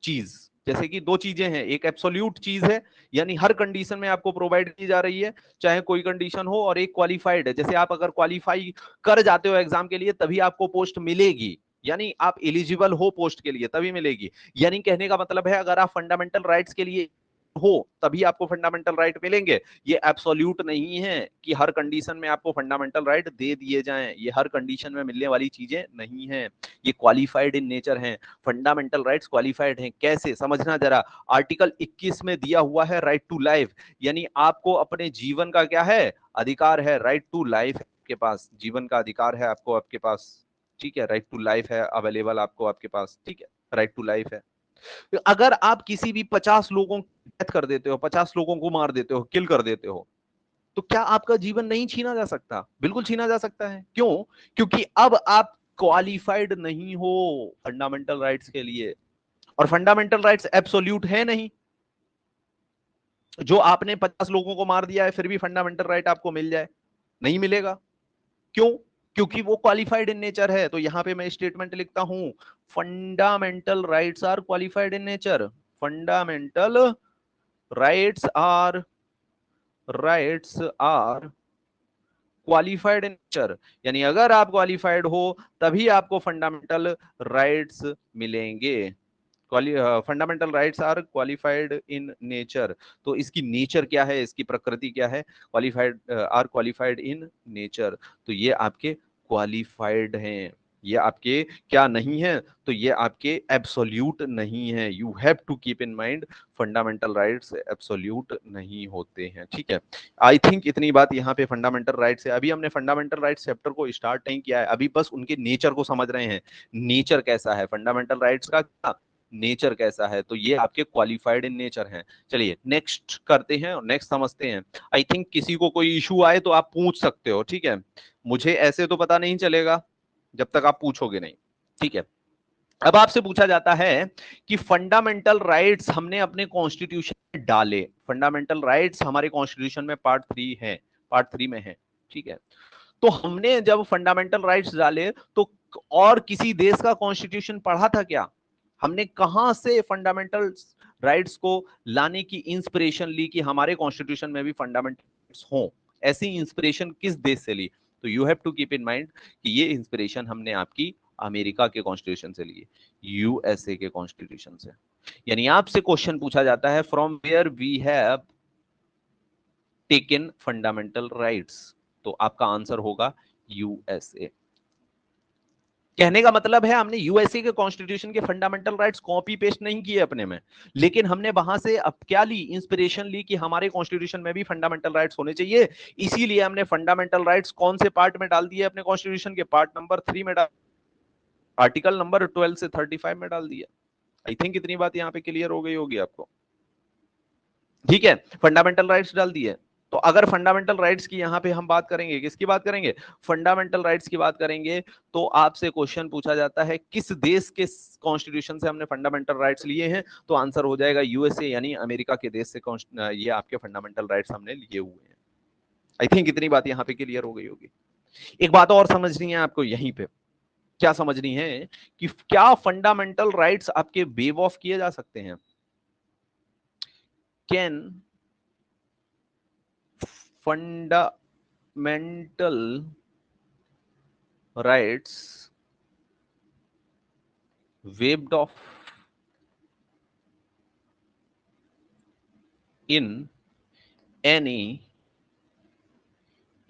चीज। जैसे कि दो चीजें हैं, एक एब्सोल्यूट चीज है यानी हर कंडीशन में आपको प्रोवाइड की जा रही है चाहे कोई कंडीशन हो, और एक क्वालिफाइड है, जैसे आप अगर क्वालिफाई कर जाते हो एग्जाम के लिए तभी आपको पोस्ट मिलेगी, यानी आप एलिजिबल हो पोस्ट के लिए तभी मिलेगी। यानी कहने का मतलब है अगर आप फंडामेंटल राइट्स के लिए हो तभी आपको फंडामेंटल राइट मिलेंगे। ये एब्सोल्यूट नहीं है कि हर कंडीशन में आपको फंडामेंटल राइट दे दिए जाएं, ये हर कंडीशन में मिलने वाली चीजें नहीं है, ये क्वालिफाइड इन नेचर हैं। फंडामेंटल राइट्स क्वालिफाइड हैं, कैसे समझना जरा। आर्टिकल 21 में दिया हुआ है राइट टू लाइफ, यानी आपको अपने जीवन का क्या है? अधिकार है, राइट टू लाइफ आपके पास, जीवन का अधिकार है आपको आपके पास। ठीक है, राइट टू लाइफ है अवेलेबल आपको आपके पास। ठीक है, राइट टू लाइफ है। अगर आप किसी भी 50 लोगों को डेथ कर देते हो, 50 लोगों को मार देते हो, किल कर देते हो, तो क्या आपका जीवन नहीं छीना जा सकता? बिल्कुल छीना जा सकता है। क्यों? क्योंकि अब आप क्वालिफाइड नहीं हो फंडामेंटल राइट्स के लिए, और फंडामेंटल राइट्स एब्सोल्यूट है नहीं। जो आपने 50 लोगों को मार दिया है फिर भी फंडामेंटल राइट आपको मिल जाए? नहीं मिलेगा। क्यों? क्योंकि वो क्वालिफाइड इन नेचर है। तो यहां पे मैं स्टेटमेंट लिखता हूं, fundamental rights are qualified in nature. Fundamental rights are qualified in nature. यानी अगर आप क्वालिफाइड हो तभी आपको फंडामेंटल राइट्स मिलेंगे। Fundamental rights are qualified in nature. तो इसकी नेचर क्या है, इसकी प्रकृति क्या है? Qualified in nature. तो ये आपके क्वालिफाइड हैं। ये आपके क्या नहीं है? तो ये आपके एब्सोल्यूट नहीं है। You have to keep in mind, fundamental rights absolute नहीं होते हैं। ठीक है, आई थिंक इतनी बात यहाँ पे फंडामेंटल राइट्स है। अभी हमने फंडामेंटल राइट्स चैप्टर को स्टार्ट नहीं किया है, अभी बस उनके नेचर को समझ रहे हैं। नेचर कैसा है फंडामेंटल राइट्स का, क्या नेचर कैसा है? तो ये आपके क्वालिफाइड इन नेचर हैं। चलिए नेक्स्ट करते हैं और नेक्स्ट समझते हैं। आई थिंक किसी को कोई इशू आए तो आप पूछ सकते हो, ठीक है? मुझे ऐसे तो पता नहीं चलेगा जब तक आप पूछोगे नहीं, ठीक है? अब आपसे पूछा जाता है कि फंडामेंटल राइट्स हमने अपने कॉन्स्टिट्यूशन में डाले। फंडामेंटल राइट्स हमारे कॉन्स्टिट्यूशन में पार्ट 3 में है, ठीक है? तो हमने जब फंडामेंटल राइट्स डाले तो और किसी देश का कॉन्स्टिट्यूशन पढ़ा था क्या? हमने कहां से फंडामेंटल राइट्स को लाने की इंस्पिरेशन ली कि हमारे कॉन्स्टिट्यूशन में भी फंडामेंटल राइट्स हों? ऐसी इंस्पिरेशन किस देश से ली? तो you have to keep in mind कि ये इंस्पिरेशन हमने आपकी अमेरिका के कॉन्स्टिट्यूशन से लिए, यूएसए के कॉन्स्टिट्यूशन से। यानी आपसे क्वेश्चन पूछा जाता है from where we have taken fundamental rights, तो आपका आंसर होगा यूएसए। कहने का मतलब है हमने यूएसए के कॉन्स्टिट्यूशन के फंडामेंटल राइट्स कॉपी पेस्ट नहीं किए अपने में, लेकिन हमने वहां से अब क्या ली? इंस्पिरेशन ली कि हमारे कॉन्स्टिट्यूशन में भी फंडामेंटल राइट्स होने चाहिए। इसीलिए हमने फंडामेंटल राइट्स कौन से पार्ट में डाल दिए अपने कॉन्स्टिट्यूशन के? पार्ट नंबर 3 में डाल, आर्टिकल नंबर 12 से 35 में डाल दिया। आई थिंक इतनी बात यहां पे क्लियर हो गई होगी आपको, ठीक है? फंडामेंटल राइट्स डाल दिए। तो अगर फंडामेंटल राइट्स की यहां पे हम बात करेंगे, किसकी बात करेंगे? फंडामेंटल राइट्स की बात करेंगे। तो आपसे क्वेश्चन पूछा जाता है किस देश के कॉन्स्टिट्यूशन से हमने फंडामेंटल राइट्स लिए हैं? तो आंसर हो जाएगा यूएसए, यानी अमेरिका के देश से ये आपके फंडामेंटल राइट्स हमने लिए हुए हैं। आई थिंक इतनी बात यहां पे क्लियर हो गई होगी। एक बात और समझनी है आपको यहीं पे, क्या समझनी है कि क्या फंडामेंटल राइट्स आपके वेव ऑफ किए जा सकते हैं? Can fundamental rights waived off in any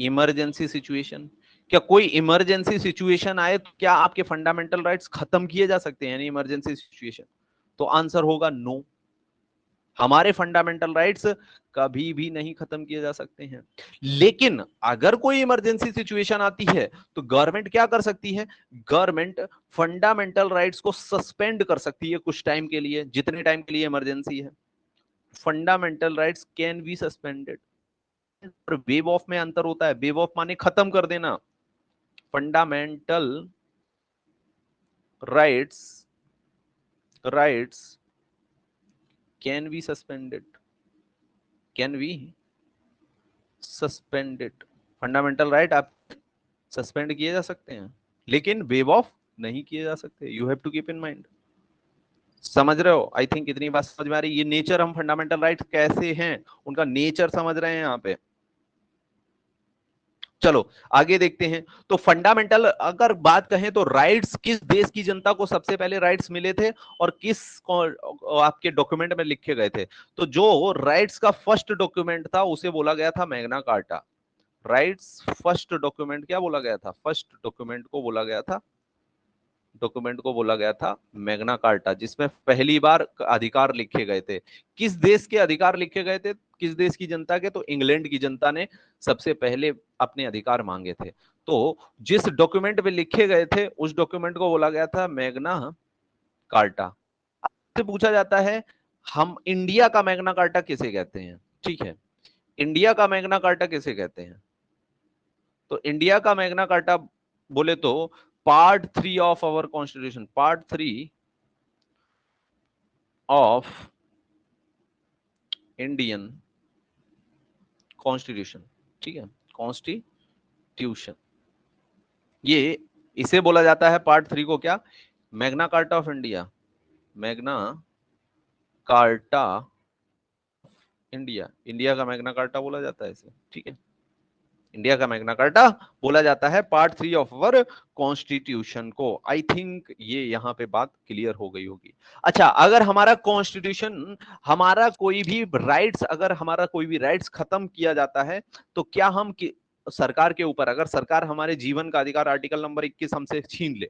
emergency situation? क्या कोई इमरजेंसी सिचुएशन आए तो क्या आपके फंडामेंटल राइट्स खत्म किए जा सकते हैं इमरजेंसी सिचुएशन? तो आंसर होगा नो। हमारे फंडामेंटल राइट्स कभी भी नहीं खत्म किए जा सकते हैं। लेकिन अगर कोई इमरजेंसी सिचुएशन आती है तो गवर्नमेंट क्या कर सकती है? गवर्नमेंट फंडामेंटल राइट्स को सस्पेंड कर सकती है कुछ टाइम के लिए, जितने टाइम के लिए इमरजेंसी है। Fundamental rights can be suspended. और वेव ऑफ में अंतर होता है। वेव ऑफ माने खत्म कर देना, fundamental rights can be suspended, can be suspended. Fundamental right आप सस्पेंड किए जा सकते हैं लेकिन वेव ऑफ नहीं किए जा सकते। You have to keep in mind. समझ रहे हो? आई थिंक इतनी बात समझ में आ रही है। ये नेचर, हम फंडामेंटल राइट्स कैसे हैं उनका नेचर समझ रहे हैं यहाँ पे। चलो आगे देखते हैं। तो फंडामेंटल अगर बात कहें तो राइट्स किस देश की जनता को सबसे पहले राइट्स मिले थे और किस आपके डॉक्यूमेंट में लिखे गए थे? तो जो राइट्स का फर्स्ट डॉक्यूमेंट था उसे बोला गया था Magna carta. Rights first document क्या बोला गया था? फर्स्ट डॉक्यूमेंट को बोला गया था मैग्ना कार्टा, जिसमें पहली बार अधिकार लिखे गए थे। किस देश के अधिकार लिखे गए थे? किस देश की जनता के? तो इंग्लैंड की जनता ने सबसे पहले अपने अधिकार मांगे थे। तो जिस डॉक्यूमेंट में लिखे गए थे उस डॉक्यूमेंट को बोला गया था मैग्ना कार्टा। से पूछा जाता है हम इंडिया का मैग्ना कार्टा किसे कहते हैं? ठीक है, इंडिया का मैग्ना कार्टा किसे कहते हैं? तो इंडिया का मैग्ना कार्टा बोले तो part 3 of our constitution, part 3 of Indian constitution, ठीक है, कॉन्स्टिट्यूशन, ये इसे बोला जाता है पार्ट 3 को क्या, Magna carta of India, Magna carta India, India का मैग्ना कार्टा बोला जाता है इसे, ठीक है, इंडिया का मैग्ना कार्टा बोला जाता है पार्ट 3 ऑफ अवर कॉन्स्टिट्यूशन को। आई थिंक ये यहाँ पे बात क्लियर हो गई होगी। अच्छा, अगर हमारा कॉन्स्टिट्यूशन, हमारा कोई भी राइट्स, अगर हमारा कोई भी राइट्स खत्म किया जाता है तो क्या हम सरकार के ऊपर, अगर सरकार हमारे जीवन का अधिकार आर्टिकल नंबर 21 हमसे छीन ले,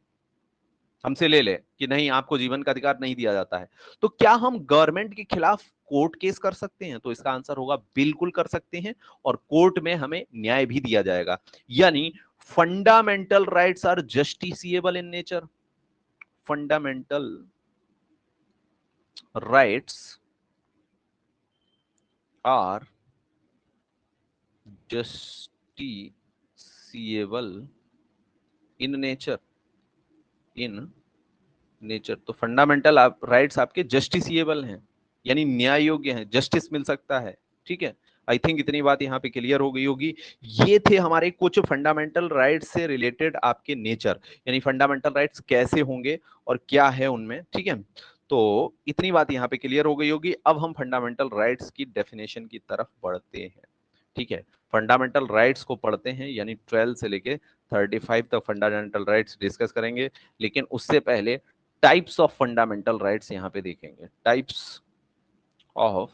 हमसे ले ले कि नहीं आपको जीवन का अधिकार नहीं दिया जाता है, तो क्या हम गवर्नमेंट के खिलाफ कोर्ट केस कर सकते हैं? तो इसका आंसर होगा बिल्कुल कर सकते हैं, और कोर्ट में हमें न्याय भी दिया जाएगा। यानी fundamental rights are justiciable in nature, fundamental rights are justiciable in nature, in nature. तो फंडामेंटल राइट्स आपके जस्टिसिएबल हैं, यानी न्याय योग्य हैं, जस्टिस मिल सकता है, ठीक है। आई थिंक इतनी बात यहाँ पे क्लियर हो गई होगी। ये थे हमारे कुछ फंडामेंटल राइट्स से रिलेटेड आपके नेचर, यानी फंडामेंटल राइट्स कैसे होंगे और क्या है उनमें, ठीक है। तो इतनी बात यहाँ पे क्लियर हो गई होगी। अब हम फंडामेंटल राइट्स की डेफिनेशन की तरफ बढ़ते हैं, ठीक है। फंडामेंटल राइट्स को पढ़ते हैं, यानी 12 से लेके 35 तक फंडामेंटल राइट्स डिस्कस करेंगे। लेकिन उससे पहले टाइप्स ऑफ फंडामेंटल राइट्स यहाँ पे देखेंगे, टाइप्स ऑफ,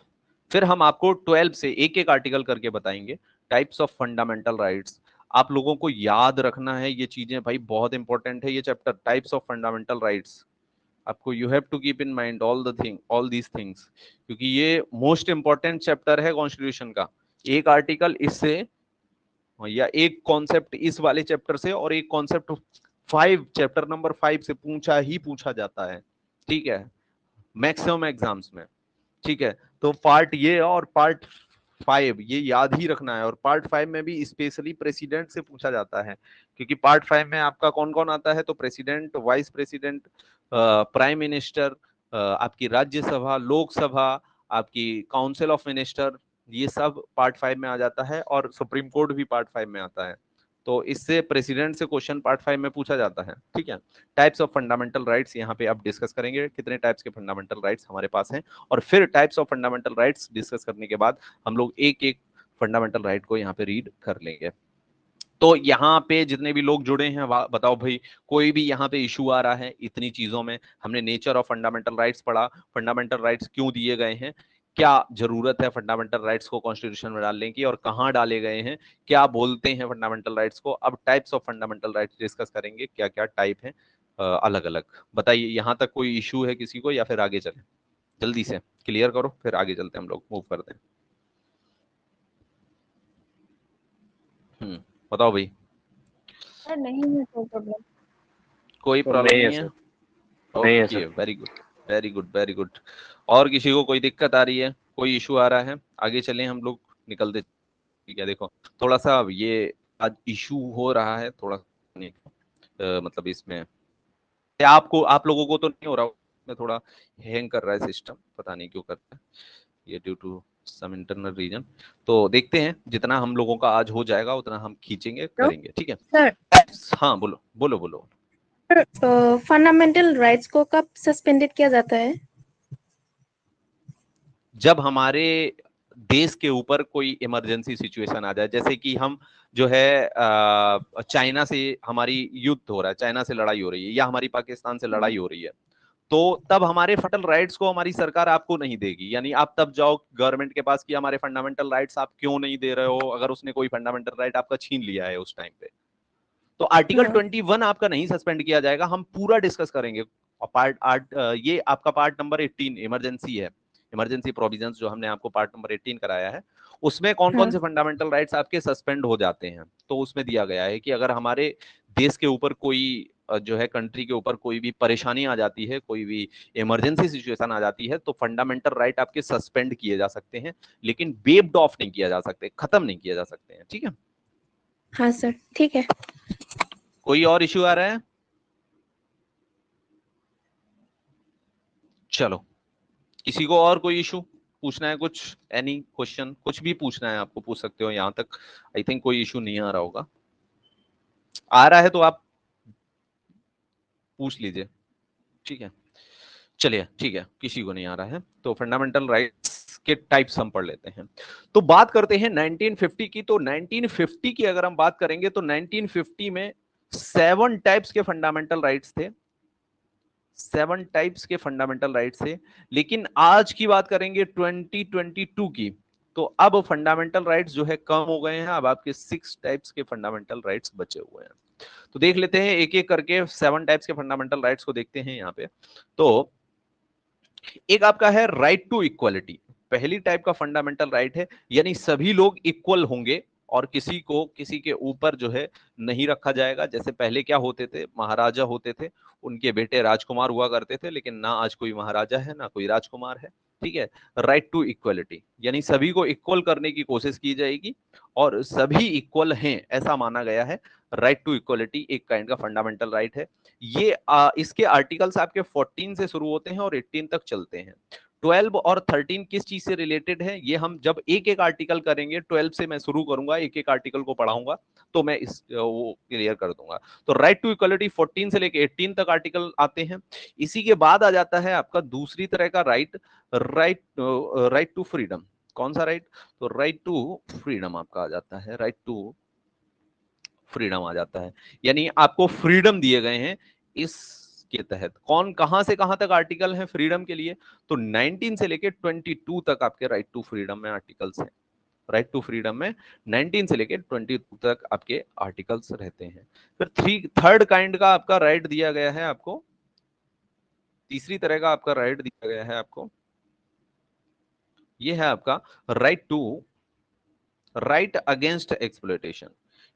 फिर हम आपको 12 से एक एक आर्टिकल करके बताएंगे टाइप्स ऑफ फंडामेंटल राइट्स। आप लोगों को याद रखना है ये चीजें भाई, बहुत इंपॉर्टेंट है ये chapter, types of fundamental rights. आपको you have to keep in mind all these things, क्योंकि ये मोस्ट इंपॉर्टेंट चैप्टर है कॉन्स्टिट्यूशन का। एक आर्टिकल इससे, या एक कॉन्सेप्ट इस वाले चैप्टर से, और एक कॉन्सेप्ट 5, चैप्टर नंबर 5 से पूछा जाता है, ठीक है, मैक्सिमम एग्जाम्स में, ठीक है। तो पार्ट ये और पार्ट 5 ये याद ही रखना है, और पार्ट 5 में भी स्पेशली प्रेसिडेंट से पूछा जाता है, क्योंकि पार्ट 5 में आपका कौन कौन आता है, तो president, vice president, prime minister, आपकी राज्यसभा, लोकसभा, आपकी काउंसिल ऑफ मिनिस्टर, ये सब पार्ट 5 में आ जाता है, और सुप्रीम कोर्ट भी पार्ट 5 में आता है। तो इससे प्रेसिडेंट से क्वेश्चन पार्ट 5 में पूछा जाता है, ठीक है। टाइप्स ऑफ फंडामेंटल राइट्स यहाँ पे अब डिस्कस करेंगे, कितने टाइप्स के फंडामेंटल राइट्स हमारे पास हैं, और फिर types of fundamental rights discuss करने के बाद हम लोग एक एक फंडामेंटल राइट को यहाँ पे रीड कर लेंगे। तो यहाँ पे जितने भी लोग जुड़े हैं बताओ भाई, कोई भी यहाँ पे इशू आ रहा है इतनी चीजों में? हमने नेचर ऑफ फंडामेंटल राइट्स पढ़ा, फंडामेंटल राइट्स क्यों दिए गए हैं, क्या जरूरत है फंडामेंटल राइट्स को कॉन्स्टिट्यूशन में डालने की, और कहाँ डाले गए हैं, क्या बोलते हैं फंडामेंटल राइट्स को। अब types of fundamental rights discuss करेंगे, क्या क्या टाइप है अलग अलग। बताइए यहाँ तक कोई इशू है किसी को, या फिर आगे चले? जल्दी से क्लियर करो, फिर आगे चलते हैं, हम लोग मूव करते हैं। बताओ भाई। सर नहीं है कोई प्रॉब्लम। कोई प्रॉब्लम नहीं है? नहीं है okay, sir. Very good, very good, very good. और किसी को कोई दिक्कत आ रही है, कोई इशू आ रहा है? आगे चलें हम लोग, निकलते, ठीक है। देखो थोड़ा सा ये आज इशू हो रहा है थोड़ा, मतलब इसमें आपको, आप लोगों को तो नहीं हो रहा, में थोड़ा हैंग कर रहा है सिस्टम, पता नहीं क्यों करता है ये, due to some internal reason. तो देखते हैं, जितना हम लोगों का आज हो जाएगा उतना हम खींचेंगे, करेंगे, ठीक है सर हाँ बोलो बोलो बोलो। फंडामेंटल राइट्स को कब सस्पेंडेड किया जाता है? जब हमारे देश के ऊपर कोई इमरजेंसी सिचुएशन आ जाए, जैसे कि हम जो है चाइना से हमारी युद्ध हो रहा है, चाइना से लड़ाई हो रही है, या हमारी पाकिस्तान से लड़ाई हो रही है, तो तब हमारे फंडामेंटल राइट्स को हमारी सरकार आपको नहीं देगी। यानी आप तब जाओ गवर्नमेंट के पास कि हमारे फंडामेंटल राइट्स आप क्यों नहीं दे रहे हो, अगर उसने कोई फंडामेंटल राइट आपका छीन लिया है उस टाइम पे, तो आर्टिकल 21 आपका नहीं सस्पेंड किया जाएगा। हम पूरा डिस्कस करेंगे। ये आपका पार्ट नंबर 18 इमरजेंसी है, इमरजेंसी प्रोविजंस जो हमने आपको पार्ट नंबर 18 कराया है, उसमें कौन कौन से फंडामेंटल राइट्स आपके सस्पेंड हो जाते हैं। तो उसमें दिया गया है कि अगर हमारे देश के ऊपर कोई जो है कंट्री के ऊपर कोई भी परेशानी आ जाती है, कोई भी इमरजेंसी सिचुएशन आ जाती है, तो फंडामेंटल राइट आपके सस्पेंड किए जा सकते हैं, लेकिन वेव्ड ऑफ नहीं किया जा सकते, खत्म नहीं किए जा सकते हैं, ठीक है। हाँ सर, ठीक है। कोई और इश्यू आ रहा है? चलो, किसी को और कोई इशू? पूछना है कुछ, एनी क्वेश्चन, कुछ भी पूछना है आपको पूछ सकते हो, यहाँ तक आई थिंक कोई इशू नहीं आ रहा होगा। आ रहा है तो आप पूछ लीजिए, ठीक है। चलिए ठीक है, किसी को नहीं आ रहा है तो फंडामेंटल राइट्स के टाइप्स हम पढ़ लेते हैं। तो बात करते हैं 1950 की। तो 1950 की अगर हम बात करेंगे तो 1950 में 7 टाइप्स के फंडामेंटल राइट्स थे, 7 टाइप्स के फंडामेंटल राइट्स थे। लेकिन आज की बात करेंगे 2022 की, तो अब फंडामेंटल राइट्स जो है कम हो गए हैं, अब आपके 6 टाइप्स के फंडामेंटल राइट्स बचे हुए हैं। तो देख लेते हैं एक एक करके 7 टाइप्स के फंडामेंटल राइट्स को देखते हैं यहाँ पे। तो एक आपका है राइट टू इक्वलिटी, पहली टाइप का फंडामेंटल राइट है, यानी सभी लोग इक्वल होंगे और किसी को किसी के ऊपर जो है नहीं रखा जाएगा। जैसे पहले क्या होते थे, महाराजा होते थे, उनके बेटे राजकुमार हुआ करते थे, लेकिन ना आज कोई महाराजा है ना कोई राजकुमार है, ठीक है। राइट टू इक्वलिटी यानी सभी को इक्वल करने की कोशिश की जाएगी और सभी इक्वल हैं ऐसा माना गया है। राइट टू इक्वलिटी एक काइंड का फंडामेंटल राइट है। ये इसके आर्टिकल्स आपके 14 से शुरू होते हैं और 18 तक चलते हैं। 12 और 13 किस चीज से रिलेटेड है, ये हम जब एक एक आर्टिकल करेंगे, 12 से मैं शुरू करूंगा, एक एक आर्टिकल को पढ़ाऊंगा तो मैं इस वो क्लियर कर दूंगा। तो राइट टू इक्वलिटी 14 से लेके 18 तक आर्टिकल आते हैं। इसी के बाद आ जाता है आपका दूसरी तरह का राइट, राइट टू फ्रीडम। कौन सा राइट, तो राइट टू फ्रीडम आपका आ जाता है, राइट टू फ्रीडम आ जाता है, यानी आपको फ्रीडम दिए गए हैं इसके तहत। कौन कहां से कहां तक आर्टिकल है फ्रीडम के लिए, तो 19 से लेके 22 तक आपके राइट टू फ्रीडम में आर्टिकल्स हैं। राइट टू फ्रीडम में 19 से लेके 22 तक आपके आर्टिकल्स रहते हैं। फिर थर्ड काइंड का आपका राइट दिया गया है आपको, तीसरी तरह का आपका राइट दिया गया है आपको, ये है आपका राइट अगेंस्ट एक्सप्लॉयटेशन,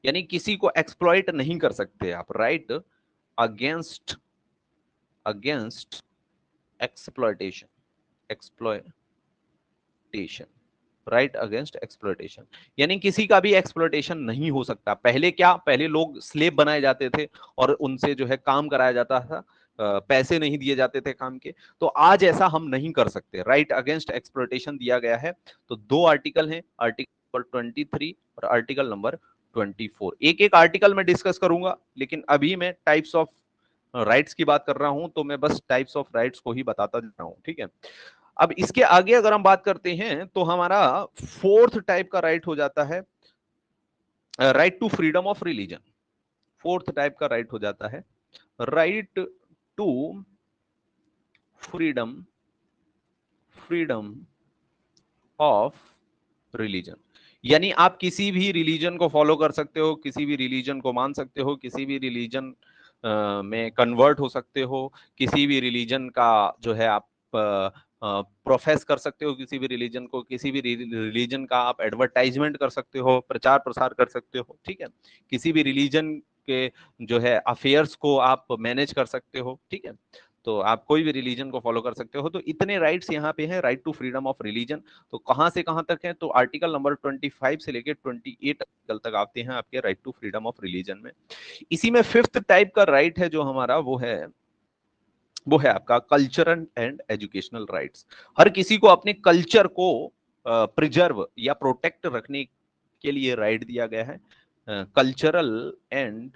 यानी किसी को एक्सप्लॉइट नहीं कर सकते आप। Right against exploitation, exploitation, right against exploitation, यानी किसी का भी एक्सप्लॉयटेशन नहीं हो सकता। पहले क्या, पहले लोग स्लेव बनाए जाते थे और उनसे जो है काम कराया जाता था, पैसे नहीं दिए जाते थे काम के। तो आज ऐसा हम नहीं कर सकते, राइट अगेंस्ट एक्सप्लॉयटेशन दिया गया है। तो 2 आर्टिकल हैं, आर्टिकल 23 और आर्टिकल नंबर 24। एक एक आर्टिकल में डिस्कस करूंगा, लेकिन अभी मैं टाइप्स ऑफ राइट्स की बात कर रहा हूं तो मैं बस टाइप्स ऑफ राइट्स को ही बताता जा रहा हूं, ठीक है। अब इसके आगे अगर हम बात करते हैं तो हमारा 4th टाइप का राइट हो जाता है right to freedom of religion. 4th type का राइट हो जाता है right to freedom of religion, यानी आप किसी भी रिलीजन को फॉलो कर सकते हो, किसी भी रिलीजन को मान सकते हो, किसी भी रिलीजन में कन्वर्ट हो सकते हो, किसी भी रिलीजन का जो है आप प्रोफेस कर सकते हो, किसी भी रिलीजन को, किसी भी रिलीजन का आप एडवर्टाइजमेंट कर सकते हो, प्रचार प्रसार कर सकते हो, ठीक है। किसी भी रिलीजन के जो है अफेयर्स को आप मैनेज कर सकते हो, ठीक है। तो आप कोई भी रिलीजन को फॉलो कर सकते हो। तो इतने राइट्स यहाँ पे हैं, right to freedom of religion. तो कहां से कहां तक है, तो आर्टिकल नंबर 25 से लेके 28 आर्टिकल तक आते हैं आपके right to freedom of religion में। इसी में 5th टाइप का राइट है जो हमारा, वो है आपका कल्चरल एंड एजुकेशनल राइट्स। हर किसी को अपने कल्चर को प्रिजर्व या प्रोटेक्ट रखने के लिए राइट दिया गया है, कल्चरल एंड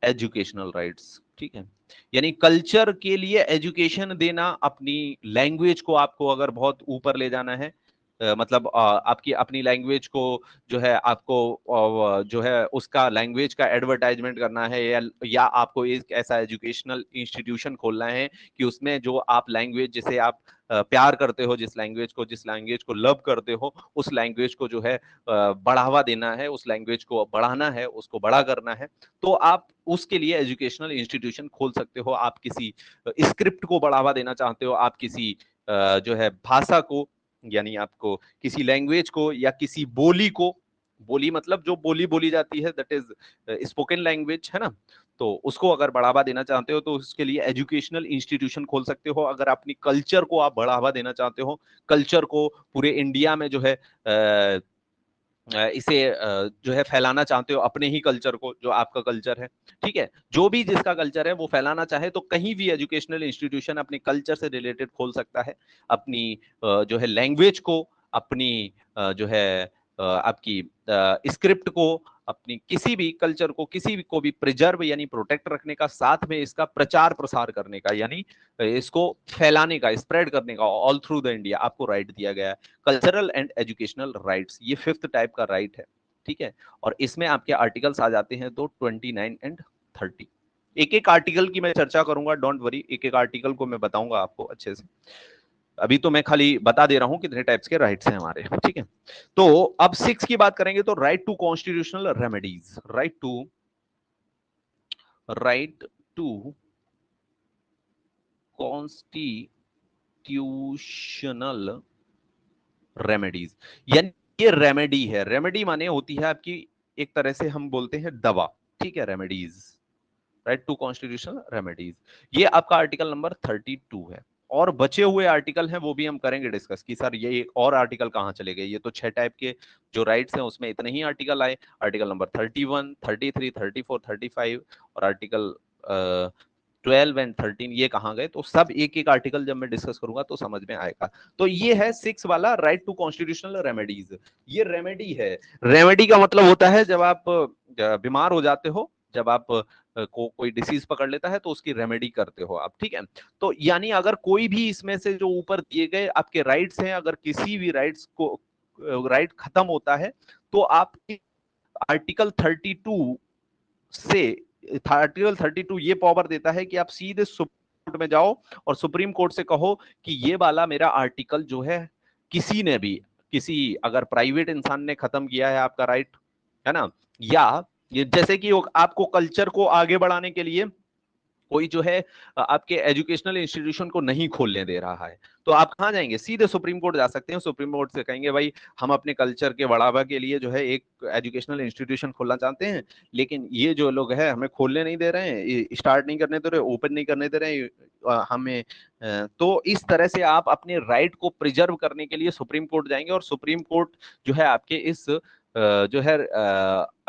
एजुकेशनल राइट्स, ठीक है। यानी कल्चर के लिए एजुकेशन देना, अपनी लैंग्वेज को आपको अगर बहुत ऊपर ले जाना है, मतलब आपकी अपनी लैंग्वेज को जो है आपको जो है उसका लैंग्वेज का एडवर्टाइजमेंट करना है, या आपको एक ऐसा एजुकेशनल इंस्टीट्यूशन खोलना है कि उसमें जो आप लैंग्वेज, जिसे आप प्यार करते हो, जिस लैंग्वेज को लव करते हो, उस लैंग्वेज को जो है बढ़ावा देना है, उस लैंग्वेज को बढ़ाना है, उसको बड़ा करना है, तो आप उसके लिए एजुकेशनल इंस्टीट्यूशन खोल सकते हो। आप किसी स्क्रिप्ट को बढ़ावा देना चाहते हो, आप किसी जो है भाषा को, यानी आपको किसी लैंग्वेज को या किसी बोली को, बोली मतलब जो बोली बोली जाती है, दैट इज स्पोकन लैंग्वेज, है ना, तो उसको अगर बढ़ावा देना चाहते हो तो उसके लिए एजुकेशनल इंस्टीट्यूशन खोल सकते हो। अगर अपनी कल्चर को आप बढ़ावा देना चाहते हो, कल्चर को पूरे इंडिया में जो है इसे जो है फैलाना चाहते हो अपने ही कल्चर को, जो आपका कल्चर है, ठीक है, जो भी जिसका कल्चर है वो फैलाना चाहे तो कहीं भी एजुकेशनल इंस्टीट्यूशन अपने कल्चर से रिलेटेड खोल सकता है, अपनी जो है लैंग्वेज को, अपनी जो है आपकी स्क्रिप्ट को, अपनी किसी भी कल्चर को, किसी भी को भी प्रिजर्व यानी प्रोटेक्ट रखने का, साथ में इसका प्रचार प्रसार करने का, यानी इसको फैलाने का, स्प्रेड करने का ऑल थ्रू द इंडिया आपको राइट दिया गया है। कल्चरल एंड एजुकेशनल राइट्स, ये 5th टाइप का राइट है, ठीक है। और इसमें आपके आर्टिकल्स आ जाते हैं तो 29 एंड 30। एक एक आर्टिकल की मैं चर्चा करूंगा, डोंट वरी, एक एक आर्टिकल को मैं बताऊंगा आपको अच्छे से। अभी तो मैं खाली बता दे रहा हूं कितने टाइप्स के राइट्स हैं हमारे, ठीक है। तो अब 6 की बात करेंगे तो right to constitutional remedies, right to constitutional remedies, यानी ये रेमेडी है। रेमेडी माने होती है आपकी एक तरह से हम बोलते हैं दवा, ठीक है, remedies, right to constitutional remedies, ये आपका आर्टिकल नंबर 32 है। और बचे हुए आर्टिकल हैं वो भी हम करेंगे डिस्कस कि सर ये एक और आर्टिकल कहाँ चले गए, ये तो 6 टाइप के जो राइट्स हैं उसमें इतने ही आर्टिकल आए, आर्टिकल नंबर 31, 33, 34, 35 और आर्टिकल 12 एंड 13 ये कहाँ गए, तो सब एक एक आर्टिकल जब मैं डिस्कस करूंगा तो समझ में आएगा। तो ये है 6 वाला राइट टू कॉन्स्टिट्यूशनल रेमेडीज, ये रेमेडी है। रेमेडी का मतलब होता है जब आप बीमार हो जाते हो, जब आप कोई डिसीज पकड़ लेता है तो उसकी रेमेडी करते हो आप, ठीक है। तो यानी अगर कोई भी इसमें से जो ऊपर दिए गए आपके राइट्स हैं, अगर किसी भी राइट्स को राइट खत्म होता है तो आप आर्टिकल 32 से, आर्टिकल 32 ये पावर देता है कि आप सीधे सुप्रीम कोर्ट में जाओ और सुप्रीम कोर्ट से कहो कि ये वाला मेरा आर्टिकल जो है किसी ने भी, किसी अगर प्राइवेट इंसान ने खत्म किया है आपका राइट, है ना, या ये जैसे कि आपको कल्चर को आगे बढ़ाने के लिए कोई जो है आपके एजुकेशनल इंस्टीट्यूशन को नहीं खोलने दे रहा है, तो आप कहाँ जाएंगे, सीधे सुप्रीम कोर्ट जा सकते हैं। सुप्रीम कोर्ट से कहेंगे भाई हम अपने कल्चर के बढ़ावा के लिए जो है एक एजुकेशनल इंस्टीट्यूशन खोलना चाहते हैं, लेकिन ये जो लोग हैं हमें खोलने नहीं दे रहे हैं, स्टार्ट नहीं करने दे रहे, ओपन नहीं करने दे रहे हैं हमें। तो इस तरह से आप अपने राइट को प्रिजर्व करने के लिए सुप्रीम कोर्ट जाएंगे और सुप्रीम कोर्ट जो है आपके इस जो है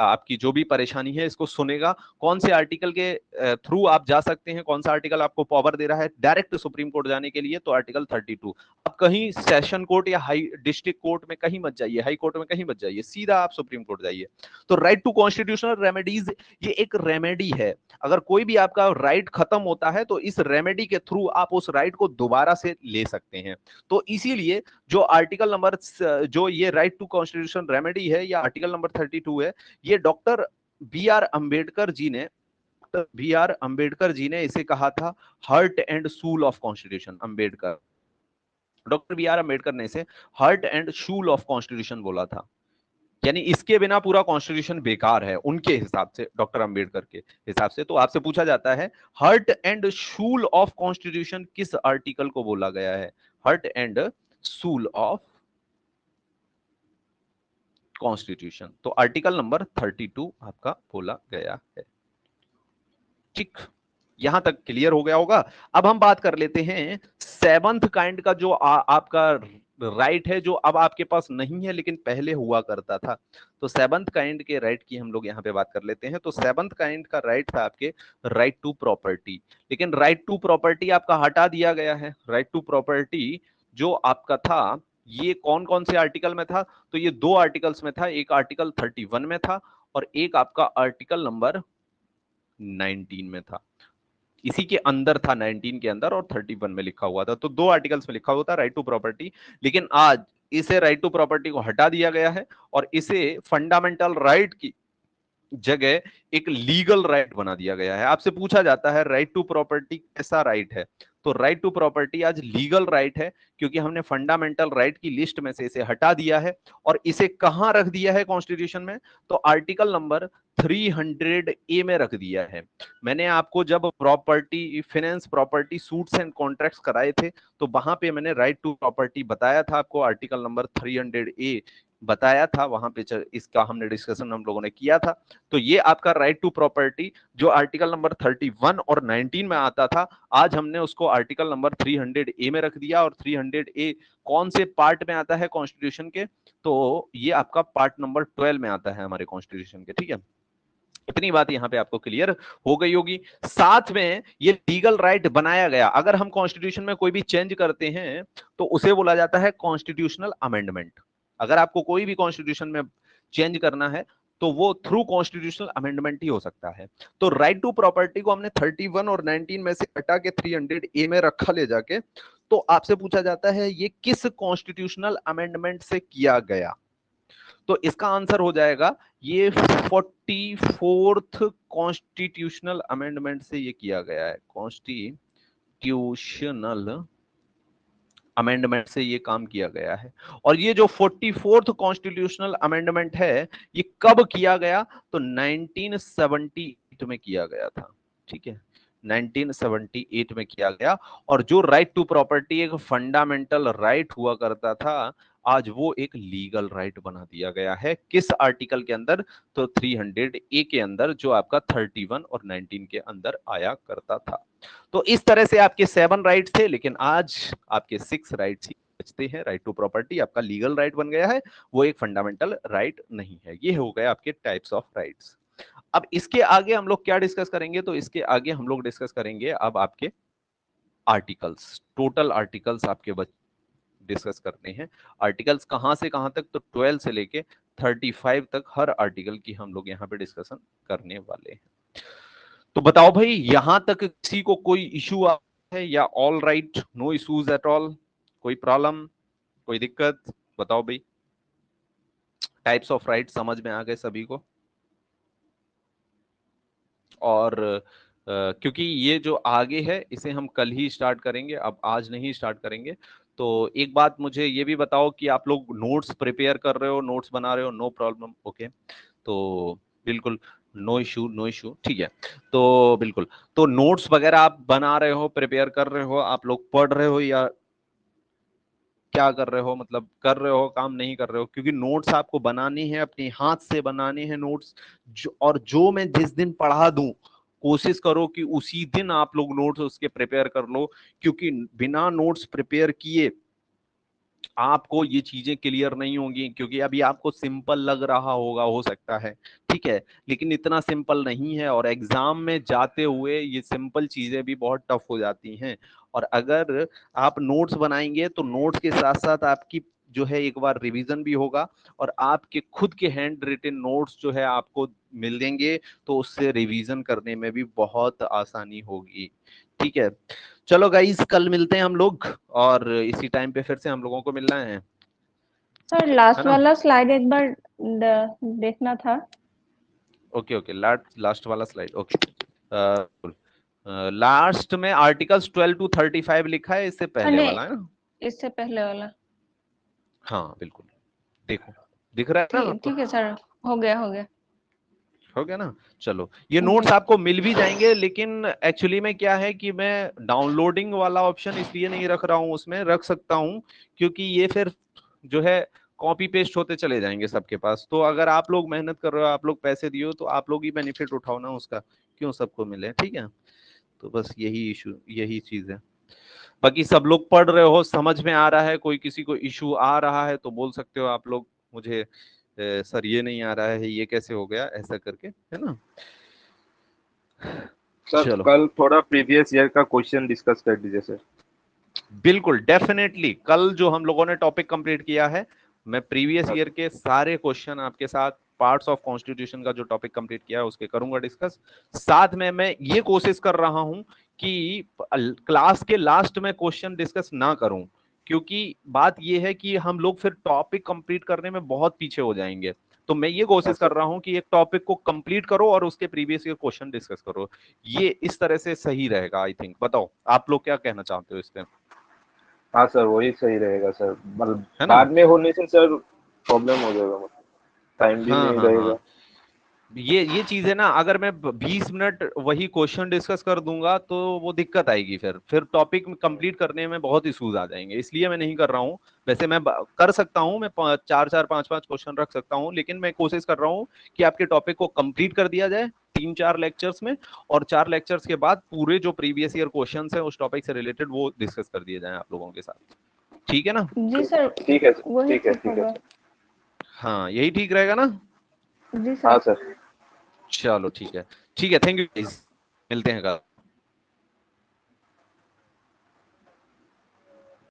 आपकी जो भी परेशानी है इसको सुनेगा। कौन से आर्टिकल के थ्रू आप जा सकते हैं, कौन सा आर्टिकल आपको पावर दे रहा है डायरेक्ट सुप्रीम कोर्ट जाने के लिए, तो आर्टिकल 32। अब कहीं सेशन कोर्ट या हाई डिस्ट्रिक्ट कोर्ट में कहीं मत जाइए, हाई कोर्ट में कहीं मत जाइए, सीधा आप सुप्रीम कोर्ट जाइए। तो राइट टू कॉन्स्टिट्यूशनल रेमेडीज ये एक रेमेडी है। अगर कोई भी आपका राइट खत्म होता है तो इस रेमेडी के थ्रू आप उस राइट को दोबारा से ले सकते हैं। तो इसीलिए जो आर्टिकल नंबर, जो ये राइट टू कॉन्स्टिट्यूशन रेमेडी है, या आर्टिकल नंबर 32 है, ये doctor B R Ambedkar ji ने इसे कहा था heart and soul of constitution. Ambedkar, doctor B R Ambedkar ने इसे heart and soul of constitution बोला था, यानी इसके बिना पूरा कॉन्स्टिट्यूशन बेकार है उनके हिसाब से, डॉक्टर अंबेडकर के हिसाब से। तो आपसे पूछा जाता है heart and soul of constitution किस आर्टिकल को बोला गया है, heart and soul of constitution, तो आर्टिकल नंबर 32 आपका बोला गया है, ठीक। यहां तक क्लियर हो गया होगा। अब हम बात कर लेते हैं 7th काइंड का, जो आपका राइट है, जो अब आपके पास नहीं है लेकिन पहले हुआ करता था। तो 7th काइंड के राइट की हम लोग यहाँ पे बात कर लेते हैं। तो 7th काइंड का राइट था आपके राइट टू प्रॉपर्टी, लेकिन राइट टू प्रॉपर्टी आपका हटा दिया गया है। राइट टू प्रॉपर्टी जो आपका था ये कौन कौन से आर्टिकल में था, तो ये 2 आर्टिकल्स में था, एक आर्टिकल 31 में था और एक आपका आर्टिकल नंबर 19 में था। इसी के अंदर था, 19 के अंदर और 31 में लिखा हुआ था। तो 2 आर्टिकल्स में लिखा हुआ था राइट टू प्रॉपर्टी, लेकिन आज इसे राइट टू प्रॉपर्टी को हटा दिया गया है और इसे फंडामेंटल राइट की जगह एक लीगल राइट बना दिया गया है। आपसे पूछा जाता है राइट टू प्रॉपर्टी कैसा राइट है, तो राइट टू प्रॉपर्टी आज लीगल राइट है, क्योंकि हमने फंडामेंटल राइट की लिस्ट में से इसे हटा दिया है और इसे कहां रख दिया है कॉन्स्टिट्यूशन में, तो आर्टिकल नंबर 300A में रख दिया है। मैंने आपको जब property finance property suits and contracts कराए थे तो वहां पे मैंने राइट टू प्रॉपर्टी बताया था आपको, आर्टिकल नंबर 300A बताया था वहां पे, इसका हमने डिस्कशन हम लोगों ने किया था। तो ये आपका राइट टू प्रॉपर्टी जो आर्टिकल नंबर 31 और 19 में आता था, आज हमने उसको आर्टिकल नंबर 300A में रख दिया। और 300A कौन से पार्ट में आता है कॉन्स्टिट्यूशन के? तो ये आपका पार्ट नंबर 12 में आता है हमारे कॉन्स्टिट्यूशन के, ठीक है। इतनी बात यहां पे आपको क्लियर हो गई होगी। साथ में ये लीगल राइट बनाया गया, अगर हम कॉन्स्टिट्यूशन में कोई भी चेंज करते हैं तो उसे बोला जाता है कॉन्स्टिट्यूशनल अमेंडमेंट। अगर आपको कोई भी कॉन्स्टिट्यूशन में चेंज करना है तो वो थ्रू कॉन्स्टिट्यूशनल अमेंडमेंट ही हो सकता है। तो राइट टू प्रॉपर्टी को हमने 31 और 19 में से हटा के 300A में रखा ले जाके, तो आपसे पूछा जाता है ये किस कॉन्स्टिट्यूशनल अमेंडमेंट से किया गया? तो इसका आंसर हो जाएगा ये 44th कॉन्स्टिट्यूशनल अमेंडमेंट से ये किया गया है। कॉन्स्टिट्यूशनल अमेंडमेंट से ये काम किया गया है। और ये जो 44th कॉन्स्टिट्यूशनल अमेंडमेंट है ये कब किया गया? तो 1978 में किया गया था, ठीक है, 1978 में किया गया। और जो राइट टू प्रॉपर्टी एक फंडामेंटल राइट हुआ करता था, आज वो एक लीगल राइट बना दिया गया है। किस आर्टिकल के अंदर? तो 300A के अंदर, जो आपका 31 और 19 के अंदर आया करता था। तो इस तरह से आपके 7 राइट्स थे, लेकिन आज आपके 6 राइट्स ही बचते हैं। राइट टू प्रॉपर्टी आपका लीगल राइट बन गया है, वो एक फंडामेंटल राइट नहीं है। ये हो गए आपके टाइप्स ऑफ राइट्स। अब इसके आगे हम लोग क्या डिस्कस करेंगे? तो इसके आगे हम लोग डिस्कस करेंगे अब आपके आर्टिकल्स। टोटल आर्टिकल्स आपके डिस्कस करने हैं। आर्टिकल्स कहां से कहां तक? तो 12 से लेके 35 तक हर आर्टिकल की हम लोग यहाँ पे डिस्कशन करने वाले हैं। तो बताओ भाई, यहां तक किसी को कोई इशू आ है या all right, no issues at all? कोई प्रॉब्लम, कोई दिक्कत? बताओ भाई। टाइप्स ऑफ राइट समझ में आ गए सभी को? और क्योंकि ये जो आगे है इसे हम कल ही स्टार्ट करेंगे, अब आज नहीं स्टार्ट करेंगे। तो एक बात मुझे ये भी बताओ कि आप लोग नोट्स प्रिपेयर कर रहे हो, नोट्स बना रहे हो? No problem, okay. तो बिल्कुल नो इशू, नो इशू, ठीक है। तो बिल्कुल, तो नोट्स वगैरह आप बना रहे हो, प्रिपेयर कर रहे हो, आप लोग पढ़ रहे हो या क्या कर रहे हो? मतलब कर रहे हो, काम नहीं कर रहे हो? क्योंकि नोट्स आपको बनानी है, अपने हाथ से बनानी है नोट्स। और जो मैं जिस दिन पढ़ा दूं, कोशिश करो कि उसी दिन आप लोग नोट्स उसके प्रिपेयर कर लो। क्योंकि बिना नोट्स प्रिपेयर किए आपको ये चीजें क्लियर नहीं होंगी। क्योंकि अभी आपको सिंपल लग रहा होगा, हो सकता है, ठीक है, लेकिन इतना सिंपल नहीं है। और एग्जाम में जाते हुए ये सिंपल चीजें भी बहुत टफ हो जाती हैं। और अगर आप नोट्स बनाएंगे तो नोट्स के साथ साथ आपकी जो है एक बार रिवीजन भी होगा, और आपके खुद के हैंड रिटन नोट्स जो है आपको मिल देंगे, तो उससे रिवीजन करने में भी बहुत आसानी होगी, ठीक है। चलो गाइस, कल मिलते हैं हम लोग, और इसी टाइम पे फिर से हम लोगों को मिलना है सर लास्ट ना? वाला स्लाइड एक बार देखना था। ओके ओके, लास्ट वाला स्लाइड, ओके। लास्ट में आर्टिकल्स 12 to 35 लिखा है, इससे पहले नहीं, वाला है ना? इससे पहले वाला। हाँ बिल्कुल, देखो, दिख रहा है ना ठीक आपको? ठीक है सर, हो गया हो गया। हो गया ना? चलो, ये जी नोट्स आपको मिल भी जाएंगे, लेकिन एक्चुअली में क्या है कि मैं डाउनलोडिंग वाला ऑप्शन इसलिए नहीं रख रहा हूँ, उसमें रख सकता हूँ क्योंकि ये फिर जो है कॉपी पेस्ट होते चले जाएंगे सबके पास। तो अगर आप लोग मेहनत कर रहे हो, आप लोग पैसे दिए हो, तो आप लोग ही बेनिफिट उठाओ ना उसका, क्यों सबको मिले, ठीक है। तो बस यही इशू, यही चीज है। बाकी सब लोग पढ़ रहे हो, समझ में आ रहा है, कोई किसी को इशू आ रहा है तो बोल सकते हो आप लोग मुझे, सर ये नहीं आ रहा है, ये कैसे हो गया, ऐसा करके, है ना? सर चलो, कल थोड़ा प्रीवियस ईयर का क्वेश्चन डिस्कस कर दीजिए सर। बिल्कुल डेफिनेटली, कल जो हम लोगों ने टॉपिक कंप्लीट किया है, मैं प्रीवियस ईयर के सारे क्वेश्चन आपके साथ, पार्ट्स ऑफ कॉन्स्टिट्यूशन का जो टॉपिक कंप्लीट किया है उसके करूंगा डिस्कस। साथ में मैं ये कोशिश कर रहा हूं कि क्लास के लास्ट में क्वेश्चन डिस्कस ना करूं, क्योंकि बात ये है कि हम लोग फिर टॉपिक कंप्लीट करने में बहुत पीछे हो जाएंगे। तो मैं ये कोशिश कर रहा हूं कि एक टॉपिक को कंप्लीट करो और उसके प्रीवियस ईयर क्वेश्चन डिस्कस करो। ये इस तरह से सही रहेगा, आई थिंक। बताओ आप लोग क्या कहना चाहते हो इस पे? हाँ सर, वही सही रहेगा सर, मतलब है ना? बाद में होने से सर प्रॉब्लम हो जाएगा, मतलब टाइम भी हाँ नहीं हाँ रहेगा। हाँ, ये चीज है ना, अगर मैं 20 मिनट वही क्वेश्चन डिस्कस कर दूंगा तो वो दिक्कत आएगी, फिर टॉपिक कंप्लीट करने में बहुत इश्यूज आ जाएंगे, इसलिए मैं नहीं कर रहा हूँ। वैसे मैं कर सकता हूँ, मैं 4-4 5-5 क्वेश्चन रख सकता हूँ, लेकिन मैं कोशिश कर रहा हूँ कि आपके टॉपिक को कंप्लीट कर दिया जाए 3-4 लेक्चर्स में, और 4 लेक्चर्स के बाद पूरे जो प्रीवियस ईयर क्वेश्चन है उस टॉपिक से रिलेटेड वो डिस्कस कर दिए जाए आप लोगों के साथ। ठीक है ना? जी सर, ठीक है सर, वही ठीक है, ठीक ठीक है होगा। सर। हाँ यही ठीक रहेगा ना? जी हाँ सर। सर। चलो ठीक है, ठीक है, थैंक यू, मिलते हैं कल।